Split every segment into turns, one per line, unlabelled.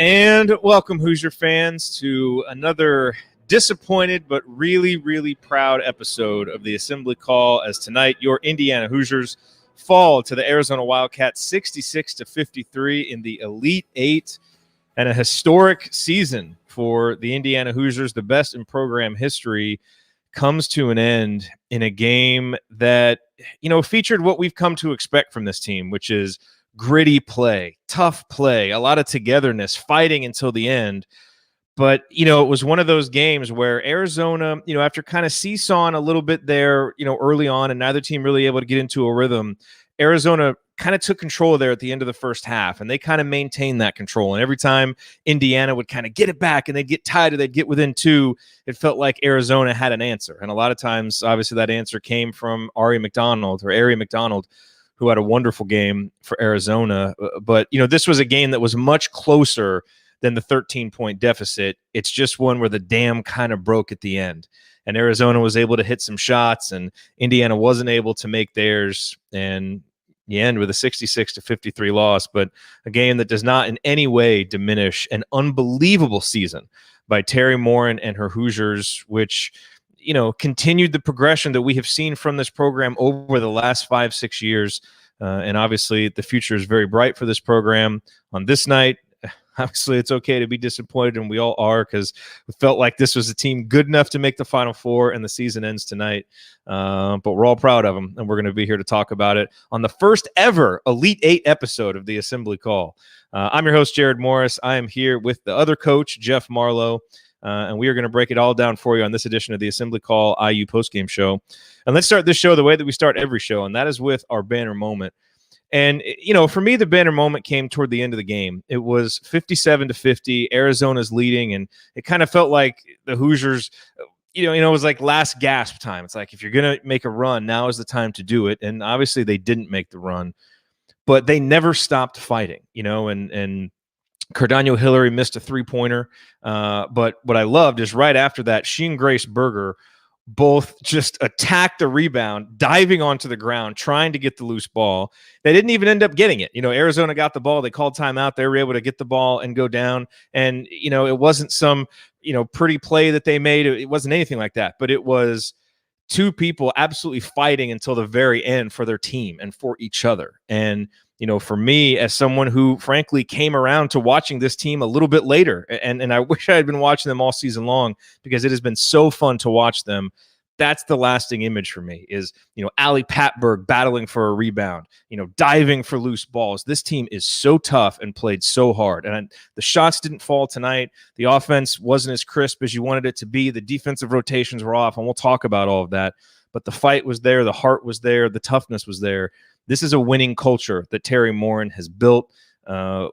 And welcome, Hoosier fans, to another disappointed but really, really proud episode of the Assembly Call, as tonight your Indiana Hoosiers fall to the Arizona Wildcats 66-53 in the Elite Eight, and a historic season for the Indiana Hoosiers, the best in program history, comes to an end in a game that, featured what we've come to expect from this team, which is gritty play, tough play, a lot of togetherness, fighting until the end. But, it was one of those games where Arizona, after kind of seesawing a little bit there, early on, and neither team really able to get into a rhythm, Arizona kind of took control there at the end of the first half, and they kind of maintained that control. And every time Indiana would kind of get it back and they'd get tied or they'd get within two, it felt like Arizona had an answer. And a lot of times, obviously, that answer came from Ari McDonald, who had a wonderful game for Arizona. But, this was a game that was much closer than the 13-point deficit. It's just one where the dam kind of broke at the end. And Arizona was able to hit some shots, and Indiana wasn't able to make theirs. And you end with a 66-53 loss, but a game that does not in any way diminish an unbelievable season by Terry Morin and her Hoosiers, which continued the progression that we have seen from this program over the last 5-6 years. And obviously the future is very bright for this program. On this night, obviously it's okay to be disappointed, and we all are, because we felt like this was a team good enough to make the Final Four, and the season ends tonight. But we're all proud of them, and we're going to be here to talk about it on the first ever Elite Eight episode of the Assembly Call. I'm your host, Jared Morris. I am here with the other coach, Jeff Marlowe. And we are going to break it all down for you on this edition of the Assembly Call IU Postgame Show. And let's start this show the way that we start every show, and that is with our banner moment. And, for me, the banner moment came toward the end of the game. It was 57-50. Arizona's leading, and it kind of felt like the Hoosiers, it was like last gasp time. It's like, if you're going to make a run, now is the time to do it. And obviously they didn't make the run, but they never stopped fighting, and Cardano Hillary missed a three-pointer. But what I loved is right after that, she and Grace Berger both just attacked the rebound, diving onto the ground, trying to get the loose ball. They didn't even end up getting it. Arizona got the ball. They called timeout. They were able to get the ball and go down. And, it wasn't some, pretty play that they made. It wasn't anything like that. But it was two people absolutely fighting until the very end for their team and for each other. And, for me, as someone who frankly came around to watching this team a little bit later, and I wish I had been watching them all season long, because it has been so fun to watch them. That's the lasting image for me is, Ali Patberg battling for a rebound, diving for loose balls. This team is so tough and played so hard. And the shots didn't fall tonight. The offense wasn't as crisp as you wanted it to be. The defensive rotations were off, and we'll talk about all of that. But the fight was there. The heart was there. The toughness was there. This is a winning culture that Terry Morin has built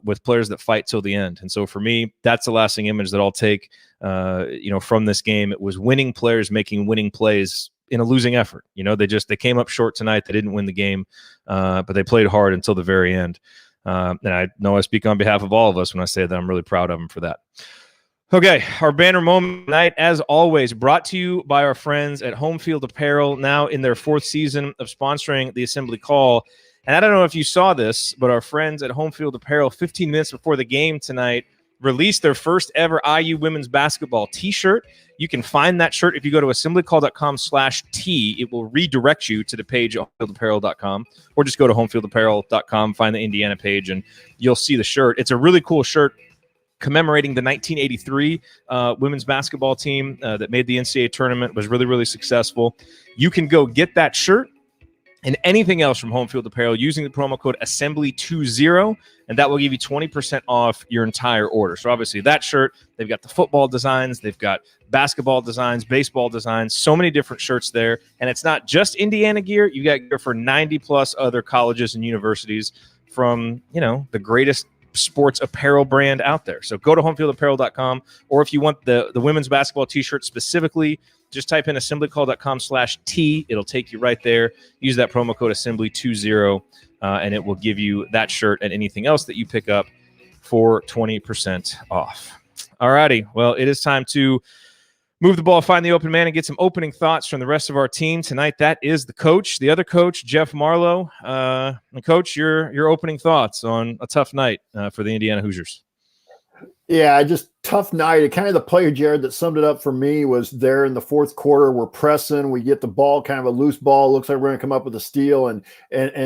with players that fight till the end. And so for me, that's the lasting image that I'll take, from this game. It was winning players making winning plays in a losing effort. They came up short tonight. They didn't win the game, but they played hard until the very end. And I know I speak on behalf of all of us when I say that I'm really proud of them for that. Okay, our banner moment tonight, as always, brought to you by our friends at Home Field Apparel, now in their 4th season of sponsoring the Assembly Call. And I don't know if you saw this, but our friends at Home Field Apparel, 15 minutes before the game tonight, released their first ever IU women's basketball t-shirt. You can find that shirt if you go to assemblycall.com/t. It will redirect you to the page at homefieldapparel.com, or just go to homefieldapparel.com, find the Indiana page, and you'll see the shirt. It's a really cool shirt commemorating the 1983 women's basketball team that made the NCAA tournament, was really, really successful. You can go get that shirt and anything else from Home Field Apparel using the promo code Assembly20, and that will give you 20% off your entire order. So obviously that shirt, they've got the football designs, they've got basketball designs, baseball designs, so many different shirts there. And it's not just Indiana gear. You got gear for 90+ other colleges and universities from, the greatest sports apparel brand out there. So go to homefieldapparel.com, or if you want the women's basketball t-shirt specifically, just type in assemblycall.com/T. It'll take you right there. Use that promo code Assembly20, and it will give you that shirt and anything else that you pick up for 20% off. All righty. Well, it is time to move the ball, find the open man, and get some opening thoughts from the rest of our team tonight. That is the coach, the other coach, Jeff Marlowe. And Coach, your opening thoughts on a tough night for the Indiana Hoosiers.
Yeah, just tough night. It kind of the player, Jared, that summed it up for me was there in the fourth quarter. We're pressing, we get the ball, kind of a loose ball. Looks like we're going to come up with a steal, and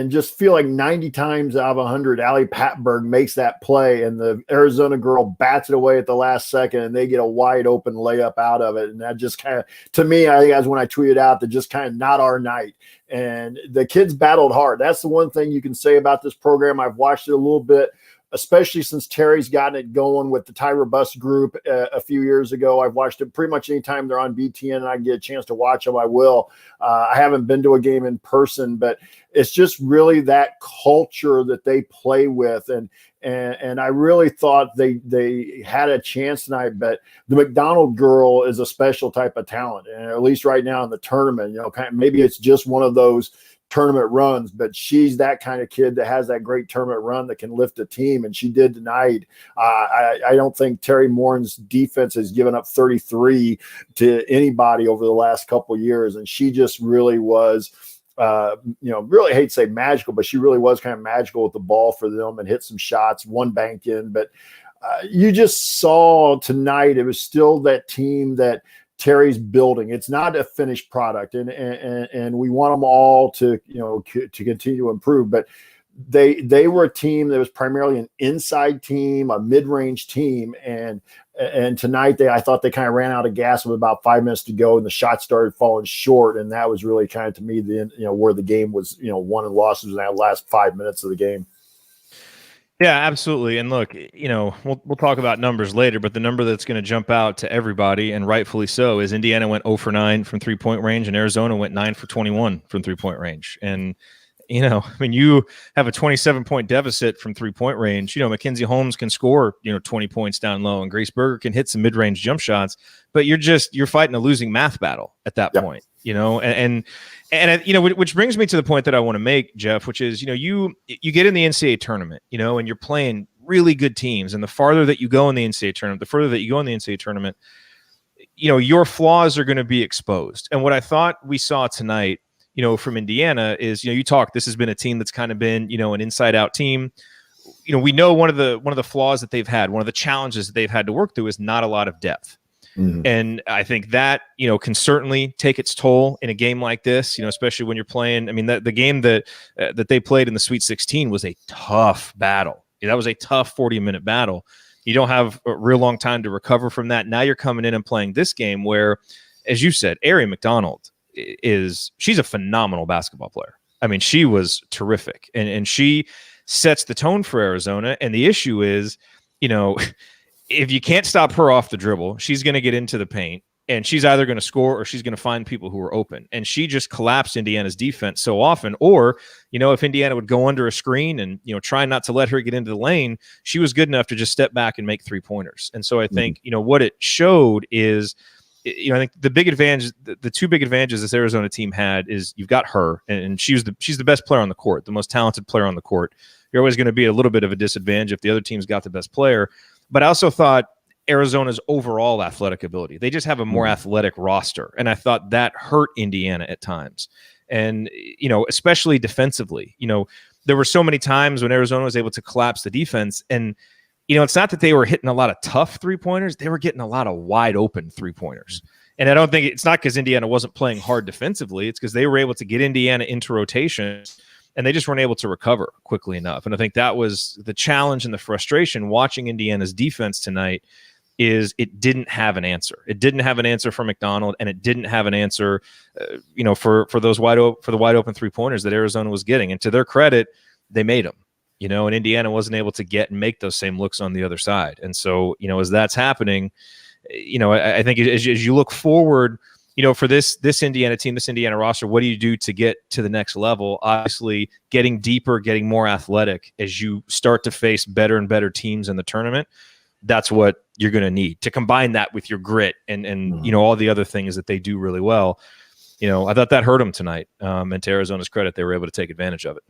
just feel like 90 times out of 100, Ali Patberg makes that play, and the Arizona girl bats it away at the last second, and they get a wide open layup out of it. And that just kind of, to me, I think that's when I tweeted out that just kind of not our night. And the kids battled hard. That's the one thing you can say about this program. I've watched it a little bit, especially since Terry's gotten it going with the Tyra Bus group a few years ago. I've watched it pretty much anytime they're on BTN and I get a chance to watch them, I will. I haven't been to a game in person, but it's just really that culture that they play with. And I really thought they had a chance tonight, but the McDonald girl is a special type of talent. And at least right now in the tournament, maybe it's just one of those tournament runs, but she's that kind of kid that has that great tournament run that can lift a team, and she did tonight. I don't think Terry Morin's defense has given up 33 to anybody over the last couple of years, and she just really was really hate to say magical, but she really was kind of magical with the ball for them and hit some shots, one banked in. But you just saw tonight it was still that team that Terry's building. It's not a finished product, and we want them all to continue to improve. But they were a team that was primarily an inside team, a mid-range team, and tonight I thought they kind of ran out of gas with about 5 minutes to go, and the shots started falling short, and that was really kind of, to me, where the game was won and lost was in that last 5 minutes of the game.
Yeah, absolutely. And look, we'll talk about numbers later, but the number that's going to jump out to everybody, and rightfully so, is Indiana went 0 for 9 from 3-point range, and Arizona went 9 for 21 from 3-point range. And, you have a 27-point deficit from 3-point range. Mackenzie Holmes can score, 20 points down low, and Grace Berger can hit some mid-range jump shots, but you're fighting a losing math battle at that point, which brings me to the point that I want to make, Jeff, which is, you get in the NCAA tournament, and you're playing really good teams. And the farther that you go in the NCAA tournament, your flaws are going to be exposed. And what I thought we saw tonight, from Indiana is, this has been a team that's kind of been, an inside out team. We know one of the flaws that they've had, one of the challenges that they've had to work through is not a lot of depth. Mm-hmm. And I think that, can certainly take its toll in a game like this, especially when you're playing. I mean, the game that they played in the Sweet 16 was a tough battle. That was a tough 40-minute battle. You don't have a real long time to recover from that. Now you're coming in and playing this game where, as you said, Ari McDonald she's a phenomenal basketball player. I mean, she was terrific, and she sets the tone for Arizona. And the issue is, if you can't stop her off the dribble, she's going to get into the paint, and she's either going to score or she's going to find people who are open. And she just collapsed Indiana's defense so often. Or, if Indiana would go under a screen and, try not to let her get into the lane, she was good enough to just step back and make 3-pointers. And so I think, what it showed is, I think the big advantage, the two big advantages this Arizona team had is you've got her, and she's the best player on the court, the most talented player on the court. You're always going to be at a little bit of a disadvantage if the other team's got the best player. But I also thought Arizona's overall athletic ability, they just have a more athletic roster, and I thought that hurt Indiana at times. And especially defensively, there were so many times when Arizona was able to collapse the defense, and it's not that they were hitting a lot of tough 3-pointers. They were getting a lot of wide open 3-pointers. And I don't think it's not because Indiana wasn't playing hard defensively. It's because they were able to get Indiana into rotation, and they just weren't able to recover quickly enough. And I think that was the challenge and the frustration watching Indiana's defense tonight is it didn't have an answer. It didn't have an answer for McDonald, and it didn't have an answer, for those wide open 3-pointers that Arizona was getting. And to their credit, they made them. And Indiana wasn't able to get and make those same looks on the other side. And so, as that's happening, I think as you look forward, for this Indiana team, this Indiana roster, what do you do to get to the next level? Obviously, getting deeper, getting more athletic as you start to face better and better teams in the tournament. That's what you're going to need to combine that with your grit and all the other things that they do really well. I thought that hurt them tonight. And to Arizona's credit, they were able to take advantage of it.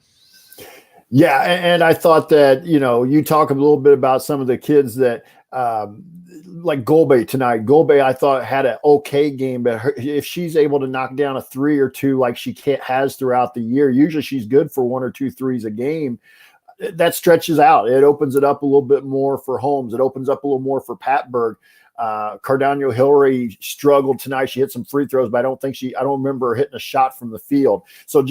Yeah, and I thought that, you talk a little bit about some of the kids that like Golbe tonight. Golbe, I thought, had an okay game, but if she's able to knock down a 3 or 2 like she has throughout the year, usually she's good for 1 or 2 threes a game. that stretches out. It opens it up a little bit more for Holmes. It opens up a little more for Patberg. Cardano Hillary struggled tonight. She hit some free throws, but I don't remember her hitting a shot from the field. So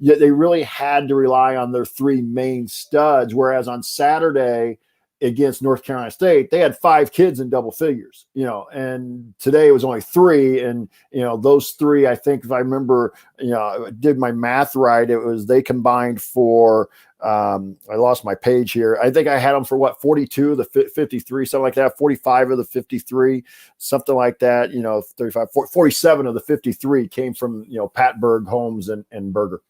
they really had to rely on their three main studs. Whereas on Saturday against North Carolina State, they had 5 kids in double figures, and today it was only 3. And, those 3, I think if I remember, did my math right, they combined for, I lost my page here. I think I had them for 42 of the 53, something like that, 45 of the 53, something like that, 35, 47 of the 53 came from, Patberg, Holmes, and Berger.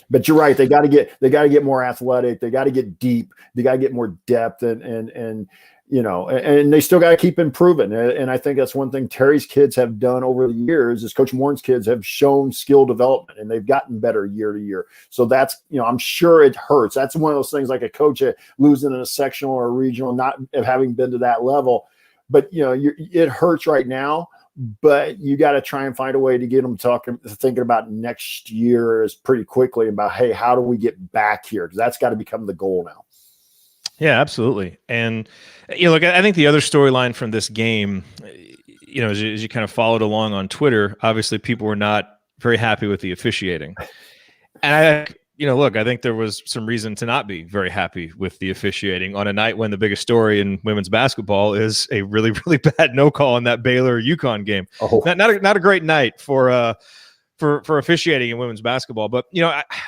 But you're right. They got to get more athletic. They got to get deep. They got to get more depth, and they still got to keep improving. And I think that's one thing Terry's kids have done over the years is Coach Warren's kids have shown skill development, and they've gotten better year to year. So that's, I'm sure it hurts. That's one of those things like a coach losing in a sectional or a regional, not having been to that level. But, it hurts right now. But you got to try and find a way to get them thinking about next year is pretty quickly about, hey, how do we get back here? Because that's got to become the goal now.
Yeah, absolutely. And look, I think the other storyline from this game, as you kind of followed along on Twitter, obviously people were not very happy with the officiating. And I think there was some reason to not be very happy with the officiating on a night when the biggest story in women's basketball is a really, really bad no call in that Baylor-UConn game. Oh. Not a great night for officiating in women's basketball. But,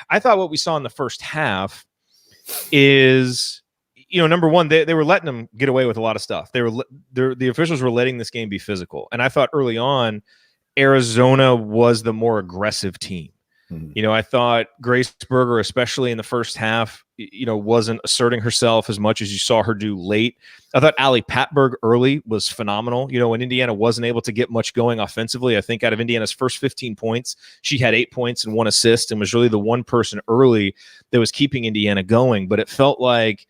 I thought what we saw in the first half is, number one, they were letting them get away with a lot of stuff. The officials were letting this game be physical. And I thought early on, Arizona was the more aggressive team. I thought Grace Berger, especially in the first half, wasn't asserting herself as much as you saw her do late. I thought Allie Patberg early was phenomenal. When Indiana wasn't able to get much going offensively, I think out of Indiana's first 15 points, she had 8 points and 1 assist and was really the one person early that was keeping Indiana going. But it felt like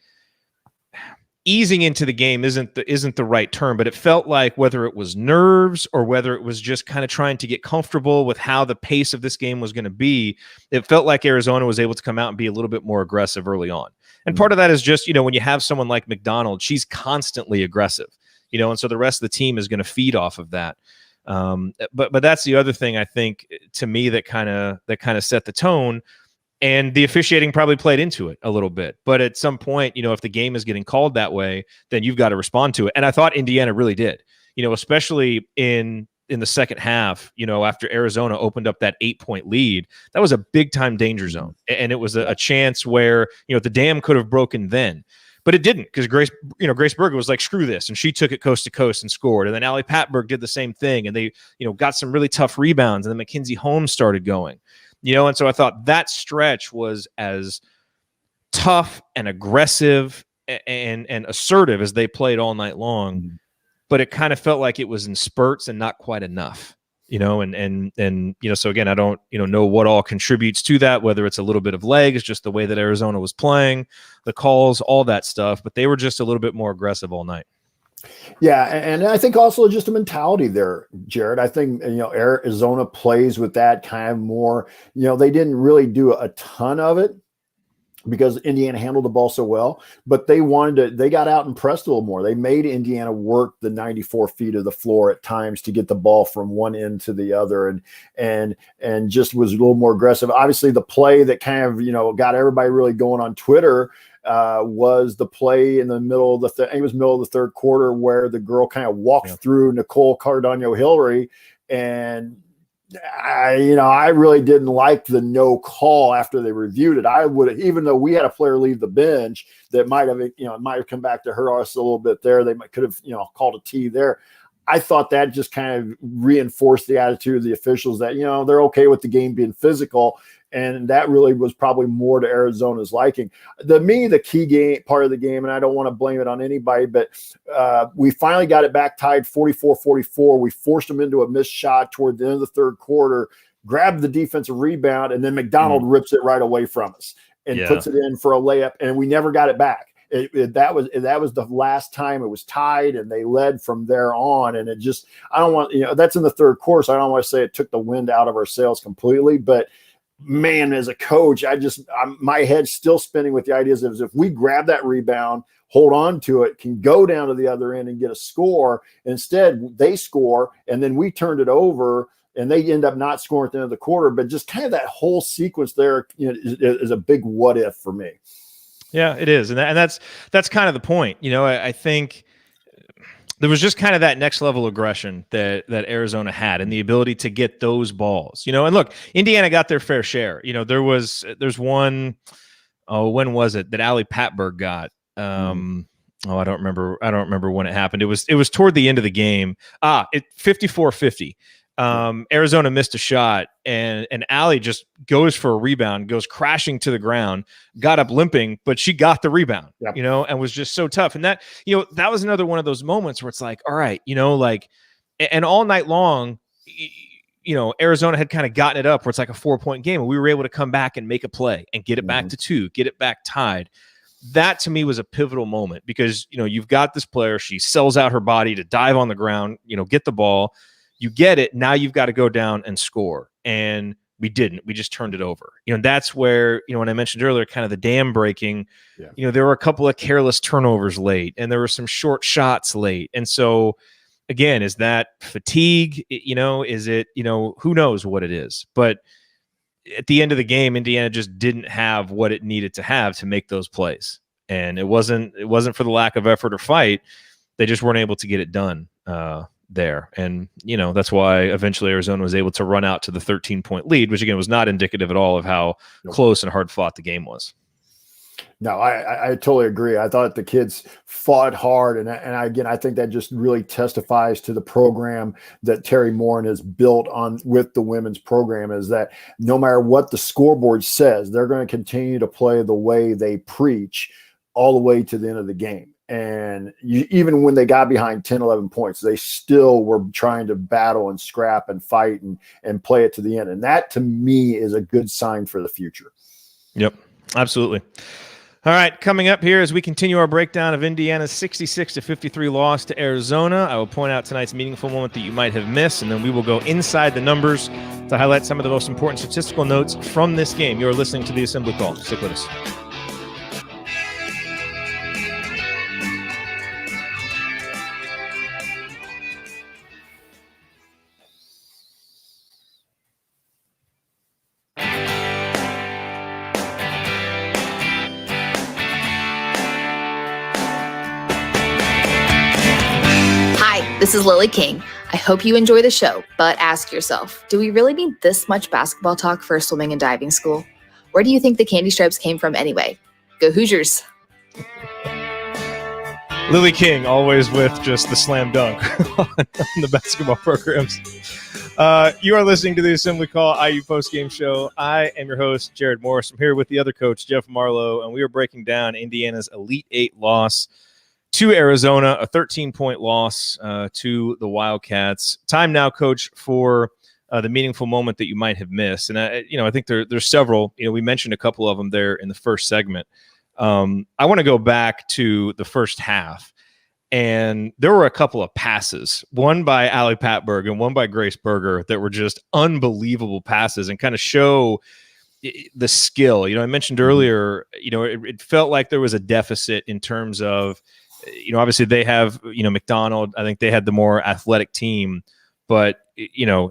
easing into the game isn't the right term, but it felt like whether it was nerves or whether it was just kind of trying to get comfortable with how the pace of this game was going to be, it felt like Arizona was able to come out and be a little bit more aggressive early on. And part of that is just, when you have someone like McDonald, she's constantly aggressive, and so the rest of the team is going to feed off of that. But that's the other thing I think to me that kind of set the tone. And the officiating probably played into it a little bit. But at some point, if the game is getting called that way, then you've got to respond to it. And I thought Indiana really did, especially in the second half, after Arizona opened up that 8-point lead. That was a big-time danger zone. And it was a chance where, the dam could have broken then. But it didn't, because Grace Berger was like, screw this. And she took it coast to coast and scored. And then Allie Patberg did the same thing. And they, got some really tough rebounds. And then Mackenzie Holmes started going. And so I thought that stretch was as tough and aggressive and assertive as they played all night long, but it kind of felt like it was in spurts and not quite enough, and so again, I don't, know what all contributes to that, whether it's a little bit of legs, just the way that Arizona was playing, the calls, all that stuff, but they were just a little bit more aggressive all night.
Yeah, and I think also just a mentality there, Jared. I think, Arizona plays with that kind of more, they didn't really do a ton of it because Indiana handled the ball so well, but they got out and pressed a little more. They made Indiana work the 94 feet of the floor at times to get the ball from one end to the other and just was a little more aggressive. Obviously the play that kind of, got everybody really going on Twitter was the play in the middle of the third quarter where the girl kind of walked through Nicole Cardano Hillary. And I really didn't like the no call after they reviewed it. I would, even though we had a player leave the bench that might have come back to hurt us a little bit there. They could have, called a T there. I thought that just kind of reinforced the attitude of the officials that, they're okay with the game being physical. And that really was probably more to Arizona's liking. The key part of the game, and I don't want to blame it on anybody, but we finally got it back tied 44-44. We forced them into a missed shot toward the end of the third quarter, grabbed the defensive rebound, and then McDonald rips it right away from us and puts it in for a layup, and we never got it back. That was the last time it was tied, and they led from there on. And it just, I don't want, that's in the third quarter, so I don't want to say it took the wind out of our sails completely, but man, as a coach, my head's still spinning with the ideas of if we grab that rebound, hold on to it, can go down to the other end and get a score. Instead, they score, and then we turned it over, and they end up not scoring at the end of the quarter. But just kind of that whole sequence there, is a big what if for me.
Yeah, it is, and that's kind of the point. I think there was just kind of that next level aggression that Arizona had, and the ability to get those balls. And look, Indiana got their fair share. There's one. Oh, when was it that Ali Patberg got? I don't remember when it happened. It was toward the end of the game. 54-50. Arizona missed a shot, and Ali just goes for a rebound, goes crashing to the ground, got up limping, but she got the rebound,
yep.
And was just so tough. And that was another one of those moments where it's like, all right, and all night long, Arizona had kind of gotten it up where it's like a 4-point game, and we were able to come back and make a play and get it back to 2, get it back tied. That to me was a pivotal moment because, you've got this player, she sells out her body to dive on the ground, get the ball. You get it. Now you've got to go down and score. And we didn't. We just turned it over. That's where, when I mentioned earlier, kind of the dam breaking, there were a couple of careless turnovers late, and there were some short shots late. And so, again, is that fatigue? Is it, who knows what it is? But at the end of the game, Indiana just didn't have what it needed to have to make those plays. And it wasn't for the lack of effort or fight. They just weren't able to get it done there. And, that's why eventually Arizona was able to run out to the 13-point lead, which again was not indicative at all of how close and hard fought the game was.
No, I totally agree. I thought the kids fought hard. And I think that just really testifies to the program that Terry Morin has built on with the women's program, is that no matter what the scoreboard says, they're going to continue to play the way they preach all the way to the end of the game. And even when they got behind 10, 11 points, they still were trying to battle and scrap and fight and play it to the end. And that, to me, is a good sign for the future.
Yep, absolutely. All right, coming up here as we continue our breakdown of Indiana's 66-53 loss to Arizona, I will point out tonight's meaningful moment that you might have missed, and then we will go inside the numbers to highlight some of the most important statistical notes from this game. You're listening to the Assembly Call. Stick with us.
This is Lily King. I hope you enjoy the show, but ask yourself, do we really need this much basketball talk for a swimming and diving school? Where do you think the candy stripes came from anyway? Go Hoosiers.
Lily King, always with just the slam dunk on the basketball programs. You are listening to the Assembly Call IU Postgame Show. I am your host, Jared Morris. I'm here with the other coach, Jeff Marlowe, and we are breaking down Indiana's Elite Eight loss to Arizona, a 13-point loss to the Wildcats. Time now, Coach, for the meaningful moment that you might have missed. And, I think there's several. We mentioned a couple of them there in the first segment. I want to go back to the first half. And there were a couple of passes, one by Ali Patberg and one by Grace Berger, that were just unbelievable passes and kind of show the skill. I mentioned earlier, it felt like there was a deficit in terms of, obviously they have, McDonald. I think they had the more athletic team, but,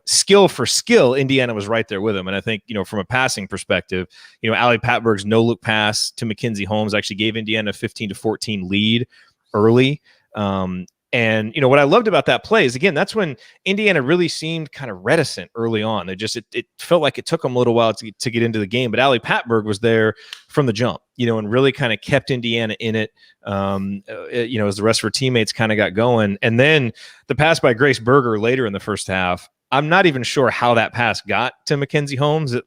skill for skill, Indiana was right there with them. And I think, from a passing perspective, Ali Patberg's no-look pass to Mackenzie Holmes actually gave Indiana a 15-14 lead early. And what I loved about that play is, again, that's when Indiana really seemed kind of reticent early on. It felt like it took them a little while to get into the game, but Ali Patberg was there from the jump, and really kind of kept Indiana in it, as the rest of her teammates kind of got going. And then the pass by Grace Berger later in the first half, I'm not even sure how that pass got to Mackenzie Holmes. It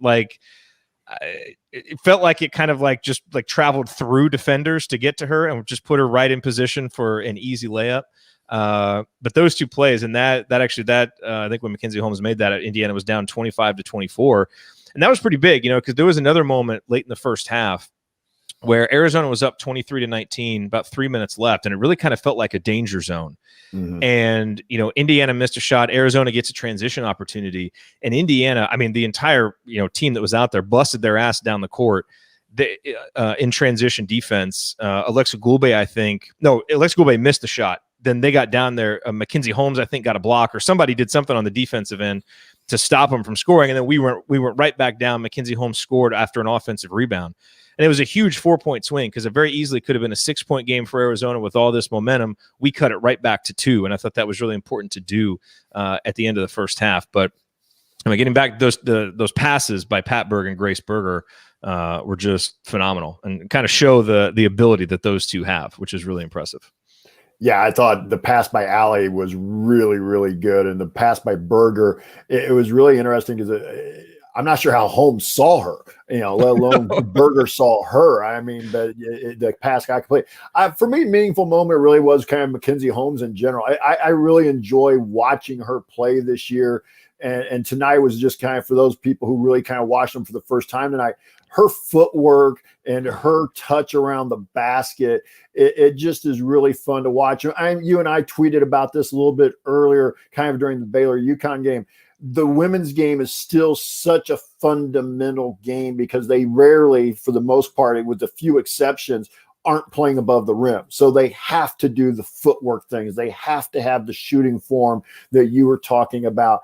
felt like it kind of just traveled through defenders to get to her and just put her right in position for an easy layup. But those two plays, and I think when Mackenzie Holmes made that, Indiana was down 25-24, and that was pretty big, because there was another moment late in the first half where Arizona was up 23-19, about 3 minutes left, and it really kind of felt like a danger zone.
Mm-hmm.
And, Indiana missed a shot. Arizona gets a transition opportunity. And Indiana, I mean, the entire, team that was out there busted their ass down the court in transition defense. Alexa Gulbe missed the shot. Then they got down there. Mackenzie Holmes, I think, got a block, or somebody did something on the defensive end to stop them from scoring. And then we went right back down. Mackenzie Holmes scored after an offensive rebound. And it was a huge 4-point swing because it very easily could have been a 6-point game for Arizona with all this momentum. We cut it right back to 2, and I thought that was really important to do at the end of the first half. But getting back those passes by Pat Berg and Grace Berger were just phenomenal and kind of show the ability that those two have, which is really impressive.
Yeah, I thought the pass by Allie was really, really good, and the pass by Berger, it was really interesting because I'm not sure how Holmes saw her, let alone Berger saw her. I mean, but the pass got complete. For me, meaningful moment really was kind of Mackenzie Holmes in general. I really enjoy watching her play this year, and tonight was just kind of for those people who really kind of watched them for the first time tonight. Her footwork and her touch around the basket, it just is really fun to watch. You and I tweeted about this a little bit earlier, kind of during the Baylor-UConn game. The women's game is still such a fundamental game because they rarely, for the most part, with a few exceptions, aren't playing above the rim. So they have to do the footwork things. They have to have the shooting form that you were talking about.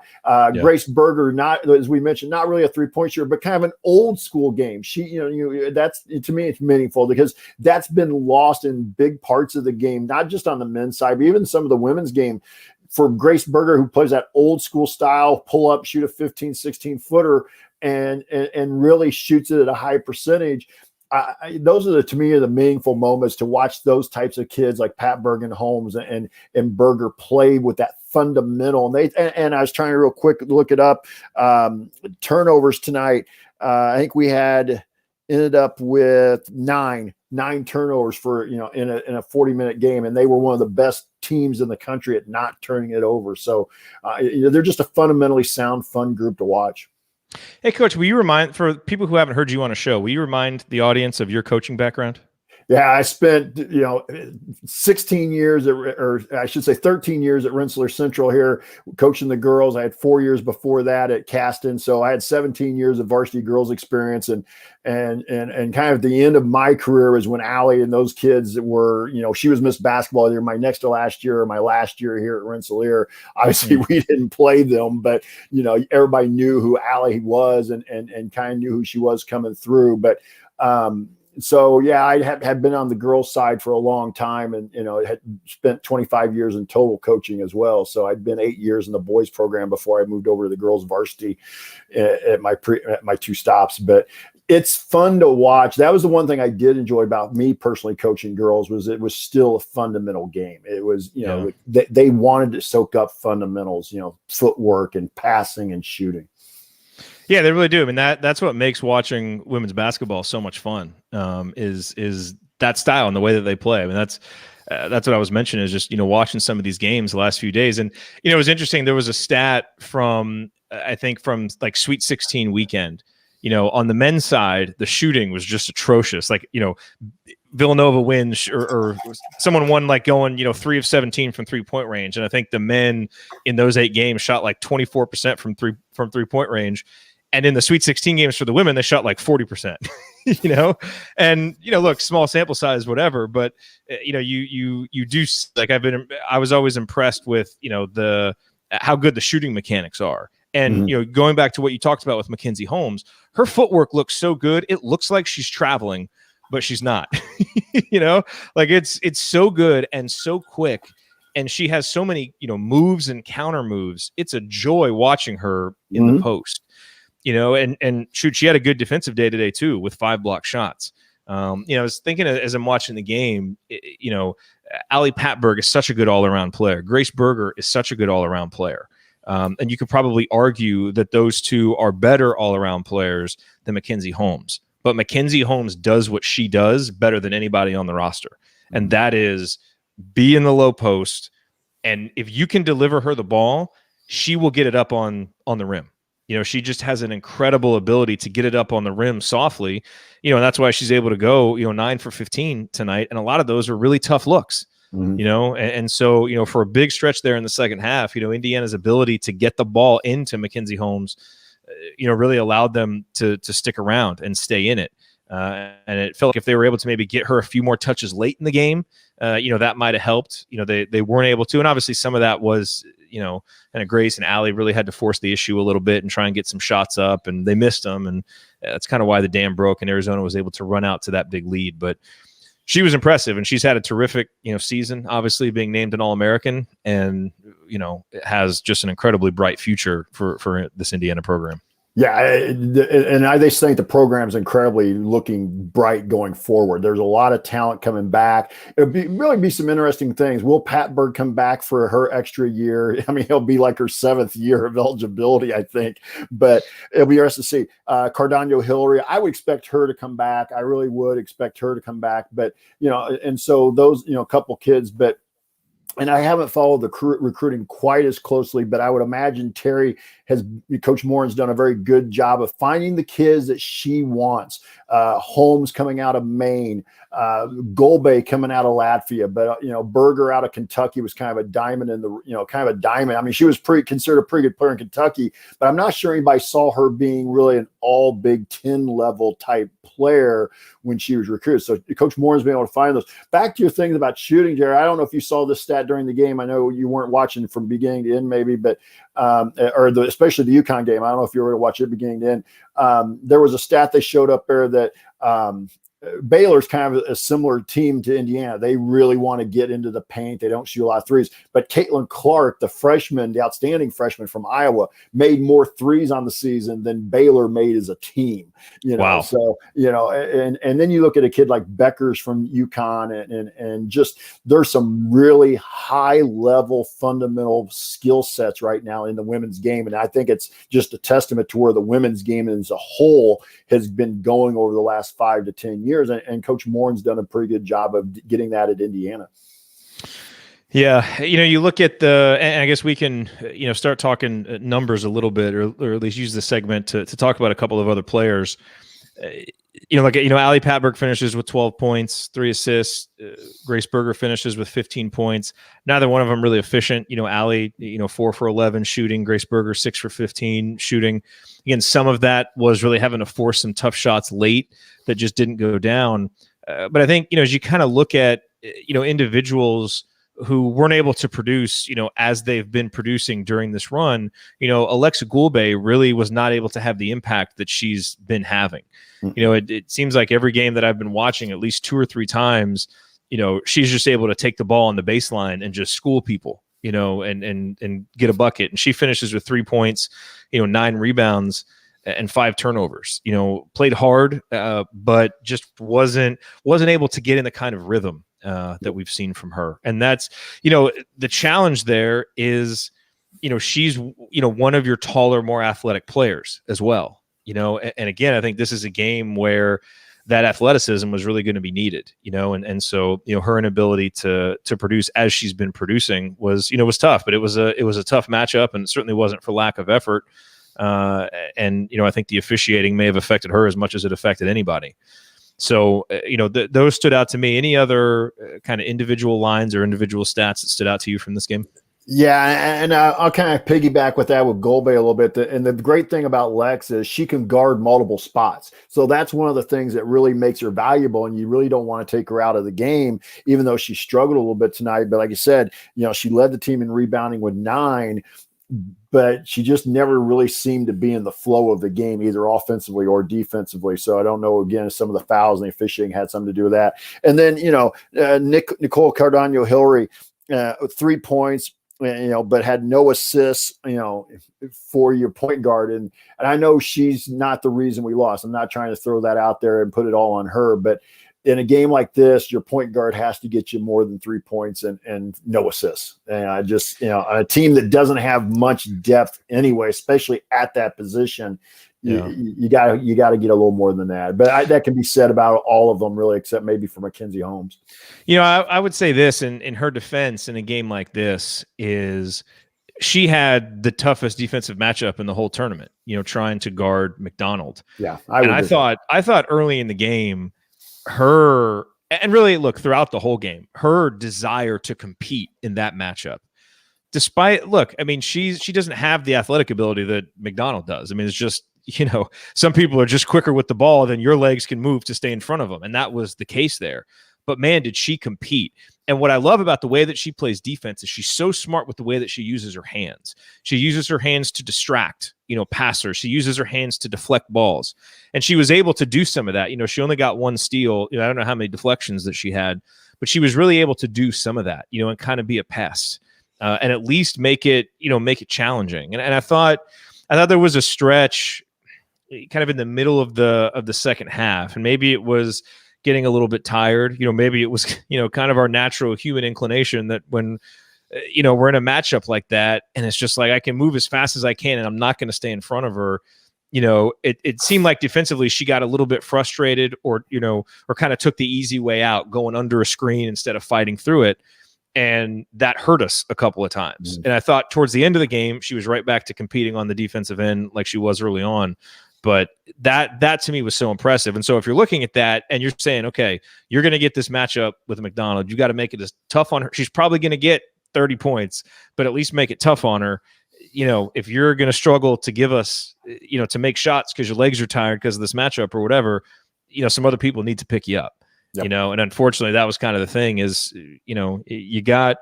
Grace Berger, not, as we mentioned, not really a three-point shooter, but kind of an old school game. She, that's, to me, it's meaningful because that's been lost in big parts of the game, not just on the men's side, but even some of the women's game. For Grace Berger, who plays that old school style, pull up, shoot a 15, 16 footer and really shoots it at a high percentage. Those are to me, the meaningful moments to watch those types of kids like Pat Berg and Holmes and Berger play with that fundamental. And I was trying to real quick look it up. Turnovers tonight. I think we ended up with nine turnovers for, in a 40-minute game. And they were one of the best teams in the country at not turning it over. So they're just a fundamentally sound, fun group to watch.
Hey, Coach, will you remind, for people who haven't heard you on a show, will you remind the audience of your coaching background?
Yeah, I spent, 16 years, or I should say 13 years at Rensselaer Central here, coaching the girls. I had 4 years before that at Caston. So I had 17 years of varsity girls experience. And kind of the end of my career was when Allie and those kids were, she was Miss Basketball either my next to last year or my last year here at Rensselaer. Obviously, we didn't play them, but, everybody knew who Allie was and kind of knew who she was coming through. But, so, yeah, I had been on the girls' side for a long time and, had spent 25 years in total coaching as well. So I'd been 8 years in the boys program before I moved over to the girls' varsity at my two stops. But it's fun to watch. That was the one thing I did enjoy about me personally coaching girls was it was still a fundamental game. It was, they wanted to soak up fundamentals, footwork and passing and shooting.
Yeah, they really do. I mean, that's what makes watching women's basketball so much fun. Is that style and the way that they play. I mean, that's what I was mentioning is just watching some of these games the last few days, and it was interesting. There was a stat from like Sweet 16 weekend. On the men's side, the shooting was just atrocious. Like Villanova wins or someone won like going 3 of 17 from 3-point range, and I think the men in those 8 games shot like 24% from 3-point range. And in the Sweet 16 games for the women, they shot like 40%, and, look, small sample size, whatever. But, you do, like, I was always impressed with, how good the shooting mechanics are. And, going back to what you talked about with Mackenzie Holmes, her footwork looks so good. It looks like she's traveling, but she's not, like it's so good and so quick. And she has so many, moves and counter moves. It's a joy watching her in the post. And shoot, she had a good defensive day today too, with 5 block shots. I was thinking as I'm watching the game, Allie Patberg is such a good all-around player. Grace Berger is such a good all-around player. And you could probably argue that those two are better all-around players than Mackenzie Holmes. But Mackenzie Holmes does what she does better than anybody on the roster. And that is be in the low post. And if you can deliver her the ball, she will get it up on the rim. She just has an incredible ability to get it up on the rim softly, and that's why she's able to go, 9 for 15 tonight. And a lot of those are really tough looks, and so, for a big stretch there in the second half, Indiana's ability to get the ball into Mackenzie Holmes, really allowed them to stick around and stay in it. And it felt like if they were able to maybe get her a few more touches late in the game, that might have helped. They weren't able to. And obviously some of that was, kind of Grace and Allie really had to force the issue a little bit and try and get some shots up, and they missed them. And that's kind of why the dam broke and Arizona was able to run out to that big lead. But she was impressive, and she's had a terrific, season, obviously being named an All-American, and, has just an incredibly bright future for this Indiana program.
Yeah, and I just think the program's incredibly looking bright going forward. There's a lot of talent coming back. It'll really be some interesting things. Will Patberg come back for her extra year? I mean, he'll be like her 7th year of eligibility, I think. But it'll be interesting to see. Cardano Hillary, I would expect her to come back. I really would expect her to come back. But, and so those, a couple kids, but. And I haven't followed the recruiting quite as closely, but I would imagine Coach Morin's done a very good job of finding the kids that she wants. Holmes coming out of Maine, Golbe coming out of Latvia, but Berger out of Kentucky was kind of a diamond in the, kind of a diamond. I mean, she was considered a pretty good player in Kentucky, but I'm not sure anybody saw her being really an all Big Ten level type player when she was recruited. So Coach Morin's been able to find those. Back to your things about shooting, Jerry. I don't know if you saw this stat during the game. I know you weren't watching from beginning to end, maybe, but especially the UConn game. I don't know if you were able to watch it beginning to end. There was a stat they showed up there that Baylor's kind of a similar team to Indiana. They really want to get into the paint. They don't shoot a lot of threes. But Caitlin Clark, the outstanding freshman from Iowa, made more threes on the season than Baylor made as a team.
Wow.
So, and then you look at a kid like Beckers from UConn, and just there's some really high level fundamental skill sets right now in the women's game. And I think it's just a testament to where the women's game as a whole has been going over the last 5 to 10 years. And Coach Morin's done a pretty good job of getting that at Indiana.
Yeah. You look at and I guess we can, start talking numbers a little bit, or at least use the segment to talk about a couple of other players. Allie Patberg finishes with 12 points, 3 assists. Grace Berger finishes with 15 points. Neither one of them really efficient. Allie, 4 for 11 shooting. Grace Berger 6 for 15 shooting. Again, some of that was really having to force some tough shots late that just didn't go down. But I think, as you kind of look at, individuals who weren't able to produce, as they've been producing during this run, Alexa Goulbe really was not able to have the impact that she's been having. Mm-hmm. It seems like every game that I've been watching at least 2 or 3 times, she's just able to take the ball on the baseline and just school people, and get a bucket. And she finishes with 3 points, 9 rebounds and 5 turnovers, played hard, but just wasn't able to get in the kind of rhythm that we've seen from her. And that's, the challenge there is, she's, one of your taller, more athletic players as well, and again, I think this is a game where that athleticism was really going to be needed, and so, her inability to produce as she's been producing was tough, but it was a tough matchup, and it certainly wasn't for lack of effort. And I think the officiating may have affected her as much as it affected anybody. So, those stood out to me. Any other kind of individual lines or individual stats that stood out to you from this game?
Yeah, and I'll kind of piggyback with that with Golbe a little bit. And the great thing about Lex is she can guard multiple spots. So that's one of the things that really makes her valuable, and you really don't want to take her out of the game, even though she struggled a little bit tonight. But like I said, she led the team in rebounding with 9. But she just never really seemed to be in the flow of the game, either offensively or defensively. So I don't know, again, some of the fouls and the officiating had something to do with that. And then, Nicole Cardano Hillary, 3 points, but had no assists, for your point guard. And I know she's not the reason we lost. I'm not trying to throw that out there and put it all on her, but in a game like this, your point guard has to get you more than 3 points and no assists. And I just, on a team that doesn't have much depth anyway, especially at that position, you got to get a little more than that. But that can be said about all of them, really, except maybe for Mackenzie Holmes.
I would say this in her defense in a game like this is she had the toughest defensive matchup in the whole tournament, trying to guard McDonald.
Yeah.
I thought early in the game, and really look throughout the whole game, her desire to compete in that matchup, she doesn't have the athletic ability that McDonald does. I mean, it's just, some people are just quicker with the ball than your legs can move to stay in front of them. And that was the case there. But man, did she compete. And what I love about the way that she plays defense is she's so smart with the way that she uses her hands. She uses her hands to distract, passers. She uses her hands to deflect balls. And she was able to do some of that. She only got one steal. I don't know how many deflections that she had, but she was really able to do some of that, and kind of be a pest and at least make it challenging. And I thought there was a stretch kind of in the middle of the second half, and maybe it was getting a little bit tired. Maybe it was, kind of our natural human inclination that when, we're in a matchup like that and it's just like, I can move as fast as I can and I'm not going to stay in front of her. It seemed like defensively she got a little bit frustrated or kind of took the easy way out, going under a screen instead of fighting through it. And that hurt us a couple of times. And I thought towards the end of the game, she was right back to competing on the defensive end like she was early on. But that to me was so impressive. And so if you're looking at that and you're saying, okay, you're going to get this matchup with McDonald, you got to make it as tough on her. She's probably going to get 30 points, but at least make it tough on her. If you're going to struggle to give us, to make shots because your legs are tired because of this matchup or whatever, some other people need to pick you up. Yep. And unfortunately that was kind of the thing is, you got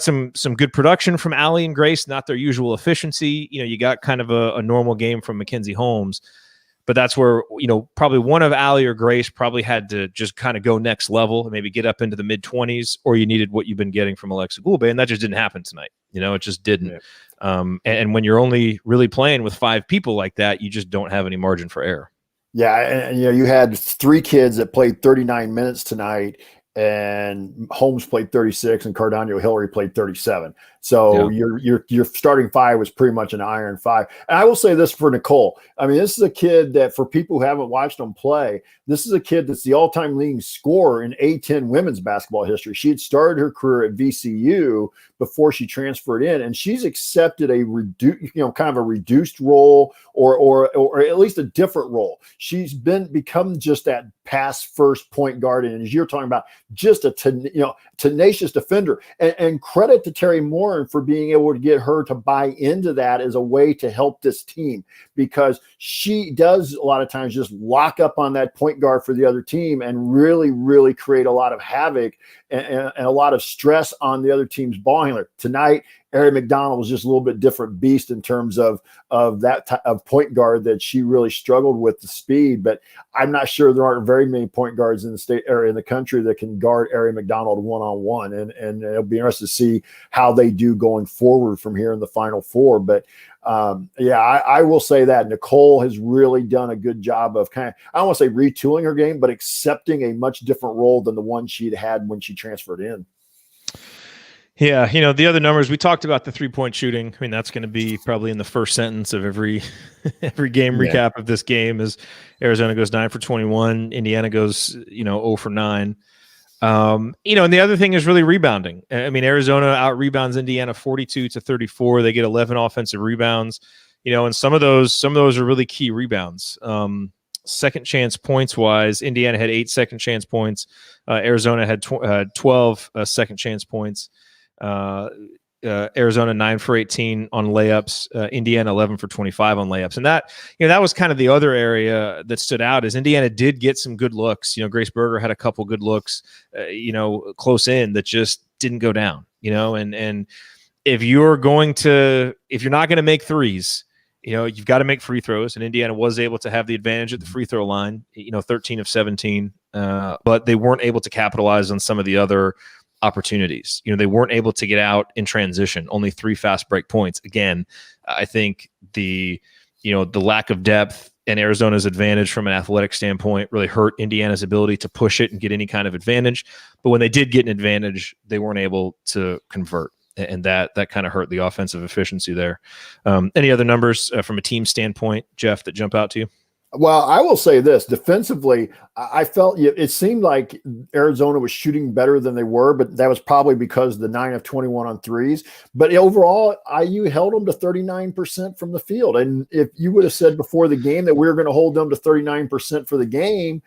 some good production from Allie and Grace, not their usual efficiency. You got kind of a normal game from Mackenzie Holmes, but that's where, probably one of Allie or Grace probably had to just kind of go next level and maybe get up into the mid-20s, or you needed what you've been getting from Alexa Gulbe, and that just didn't happen tonight. It just didn't. Yeah. And when you're only really playing with 5 people like that, you just don't have any margin for error.
Yeah, and you had 3 kids that played 39 minutes tonight, and Holmes played 36, and Cardano Hillary played 37. So your starting 5 was pretty much an iron 5. And I will say this for Nicole. I mean, this is a kid that, for people who haven't watched them play, this is a kid that's the all-time leading scorer in A10 women's basketball history. She had started her career at VCU before she transferred in, and she's accepted a kind of a reduced role or at least a different role. She's become just that pass first point guard, and as you're talking about, just a tenacious defender. And credit to Terry Moore for being able to get her to buy into that as a way to help this team, because she does a lot of times just lock up on that point guard for the other team and really, really create a lot of havoc and a lot of stress on the other team's ball handler. Tonight, Ari McDonald was just a little bit different beast in terms of that of point guard that she really struggled with the speed. But I'm not sure there aren't very many point guards in the state or in the country that can guard Ari McDonald one-on-one. And it'll be interesting to see how they do going forward from here in the Final Four. But I will say that Nicole has really done a good job of I don't want to say retooling her game, but accepting a much different role than the one she'd had when she transferred in.
Yeah, the other numbers, we talked about the 3-point shooting. I mean, that's going to be probably in the first sentence of every game recap of this game, as Arizona goes 9 for 21, Indiana goes 0 for 9. And the other thing is really rebounding. I mean, Arizona out rebounds Indiana 42-34. They get 11 offensive rebounds. And some of those are really key rebounds. Second chance points wise, Indiana had 8 second chance points. Arizona had 12 second chance points. Arizona 9 for 18 on layups, Indiana 11 for 25 on layups. And that, that was kind of the other area that stood out, is Indiana did get some good looks. Grace Berger had a couple good looks, close in that just didn't go down, and if you're not going to make threes, you've got to make free throws, and Indiana was able to have the advantage at the free throw line, 13 of 17, but they weren't able to capitalize on some of the other opportunities. They weren't able to get out in transition, only 3 fast break points. Again, I think the lack of depth and Arizona's advantage from an athletic standpoint really hurt Indiana's ability to push it and get any kind of advantage. But when they did get an advantage, they weren't able to convert. And that kind of hurt the offensive efficiency there. Any other numbers from a team standpoint, Jeff, that jump out to you?
Well, I will say this defensively, I felt it seemed like Arizona was shooting better than they were, but that was probably because the 9 of 21 on threes. But overall, IU held them to 39% from the field. And if you would have said before the game that we were going to hold them to 39% for the game,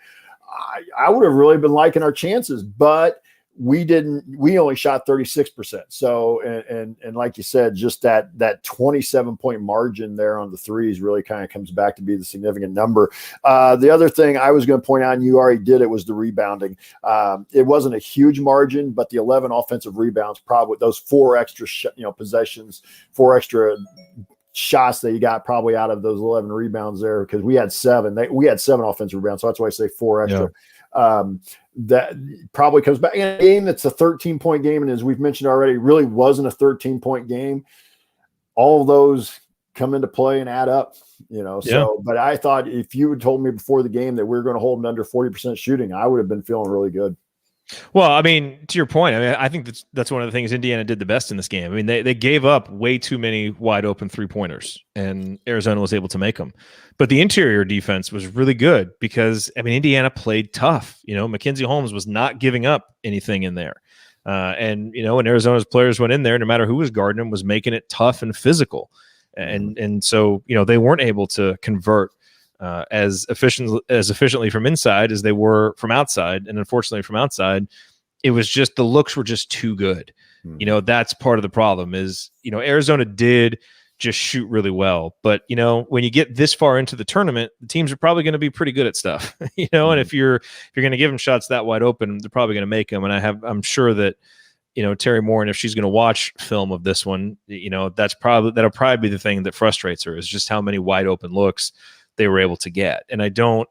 I would have really been liking our chances. But we only shot 36%. So, and like you said, just that 27-point margin there on the threes really kind of comes back to be the significant number. The other thing I was going to point out, and you already did it, was the rebounding. It wasn't a huge margin, but the 11 offensive rebounds, probably those 4 extra, possessions, 4 extra shots that you got probably out of those 11 rebounds there, because we had 7. We had 7 offensive rebounds, so that's why I say 4 extra. Yeah. That probably comes back in a game that's a 13-point game, and as we've mentioned already, really wasn't a 13-point game. All of those come into play and add up, So, but I thought if you had told me before the game that we were going to hold them under 40% shooting, I would have been feeling really good.
Well, I mean, to your point, I think that's one of the things Indiana did the best in this game. I mean, they gave up way too many wide open 3-pointers, and Arizona was able to make them. But the interior defense was really good because, Indiana played tough. Mackenzie Holmes was not giving up anything in there. And when Arizona's players went in there, no matter who was guarding them, was making it tough and physical. And so, they weren't able to convert as efficiently from inside as they were from outside. And unfortunately from outside, it was just the looks were just too good. That's part of the problem is, Arizona did just shoot really well. But, when you get this far into the tournament, the teams are probably going to be pretty good at stuff, and if you're going to give them shots that wide open, they're probably going to make them. And I'm sure that, Terry Moore, and if she's going to watch film of this one, that'll probably be the thing that frustrates her, is just how many wide open looks they were able to get. And I don't,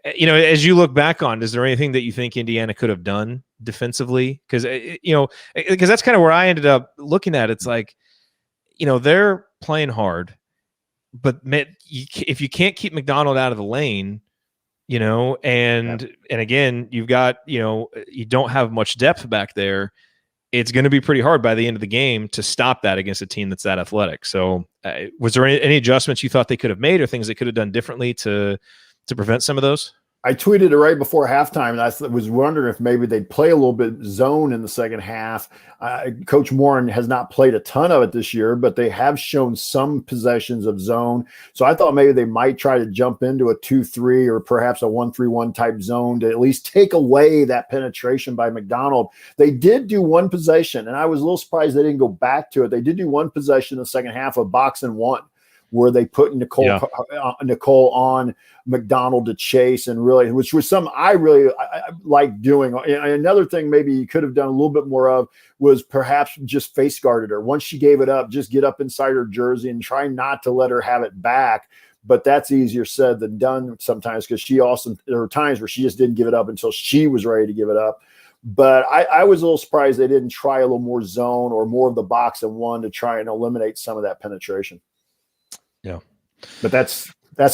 as you look back on, is there anything that you think Indiana could have done defensively? Because that's kind of where I ended up looking at. It's like, they're playing hard, but if you can't keep McDonald out of the lane, and again, you've got, you don't have much depth back there, it's going to be pretty hard by the end of the game to stop that against a team that's that athletic. So was there any adjustments you thought they could have made or things they could have done differently to prevent some of those?
I tweeted it right before halftime, and I was wondering if maybe they'd play a little bit zone in the second half. Coach Morin has not played a ton of it this year, but they have shown some possessions of zone. So I thought maybe they might try to jump into a 2-3 or perhaps a 1-3-1 type zone to at least take away that penetration by McDonald. They did do one possession, and I was a little surprised they didn't go back to it. They did do one possession in the second half of box and one, where they put Nicole on McDonald to chase, and really, which was something I really like doing. And another thing maybe you could have done a little bit more of was perhaps just face guarded her. Once she gave it up, just get up inside her jersey and try not to let her have it back. But that's easier said than done sometimes, because there were times where she just didn't give it up until she was ready to give it up. But I was a little surprised they didn't try a little more zone or more of the box and one to try and eliminate some of that penetration.
Yeah,
but that's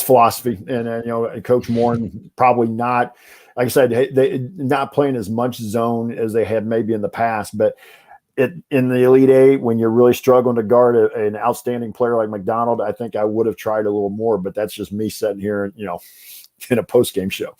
philosophy, and Coach Moore probably not, like I said, they not playing as much zone as they had maybe in the past. But in the Elite Eight, when you're really struggling to guard an outstanding player like McDonald, I think I would have tried a little more. But that's just me sitting here, in a post-game show.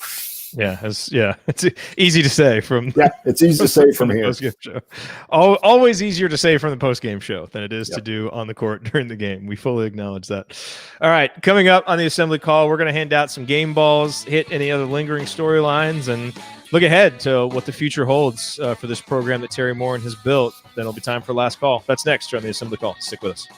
Yeah, it's easy to say from.
Yeah, it's easy to say from here.
Post-game show. Always easier to say from the post-game show than it is to do on the court during the game. We fully acknowledge that. All right, coming up on the assembly call, we're going to hand out some game balls, hit any other lingering storylines, and look ahead to what the future holds for this program that Terry Morin has built. Then it'll be time for last call. That's next on the assembly call. Stick with us.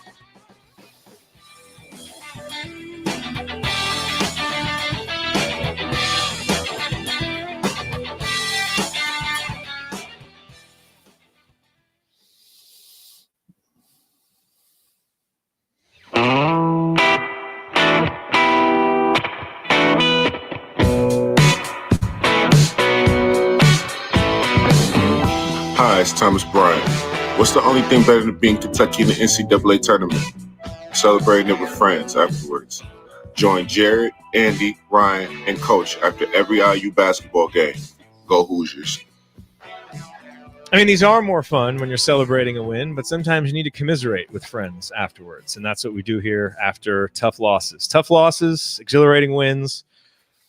Hi, it's Thomas Bryant. What's the only thing better than being Kentucky in the NCAA tournament? Celebrating it with friends afterwards. Join Jared, Andy, Ryan, and Coach after every IU basketball game. Go Hoosiers.
I mean, these are more fun when you're celebrating a win, but sometimes you need to commiserate with friends afterwards. And that's what we do here after tough losses. Tough losses, exhilarating wins.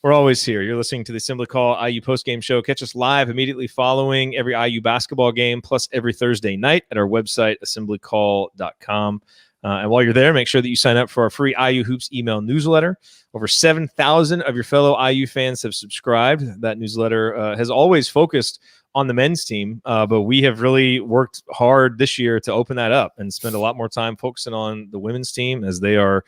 We're always here. You're listening to the Assembly Call IU postgame show. Catch us live immediately following every IU basketball game, plus every Thursday night at our website, assemblycall.com. And while you're there, make sure that you sign up for our free IU Hoops email newsletter. Over 7,000 of your fellow IU fans have subscribed. That newsletter has always focused on the men's team, but we have really worked hard this year to open that up and spend a lot more time focusing on the women's team, as they are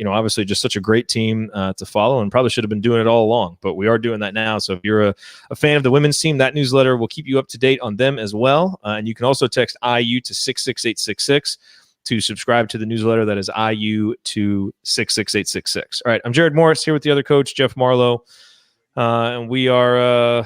obviously just such a great team to follow, and probably should have been doing it all along, but we are doing that now. So if you're a fan of the women's team, that newsletter will keep you up to date on them as well. And you can also text IU to 66866 to subscribe to the newsletter. That is IU to 66866. All right, I'm Jared Morris here with the other coach, Jeff Marlowe, and we are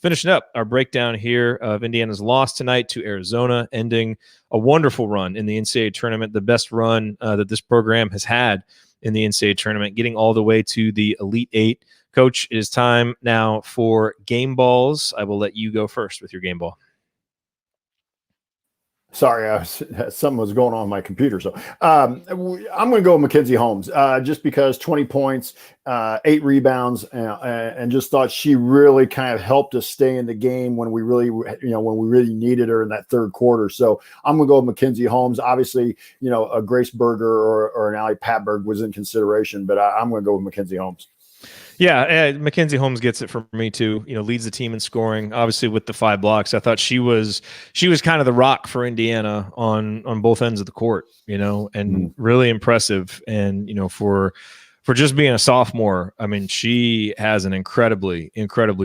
finishing up our breakdown here of Indiana's loss tonight to Arizona, ending a wonderful run in the NCAA tournament, the best run that this program has had in the NCAA tournament, getting all the way to the Elite Eight. Coach, it is time now for game balls. I will let you go first with your game ball.
Sorry, something was going on my computer. So I'm going to go with Mackenzie Holmes just because 20 points, 8 rebounds, and just thought she really kind of helped us stay in the game when we really, needed her in that third quarter. So I'm going to go with Mackenzie Holmes. Obviously, a Grace Berger or an Allie Patberg was in consideration, but I'm going to go with Mackenzie Holmes.
Yeah, Mackenzie Holmes gets it for me too. Leads the team in scoring, obviously with the 5 blocks. I thought she was kind of the rock for Indiana on both ends of the court, and really impressive. And for just being a sophomore, I mean, she has an incredibly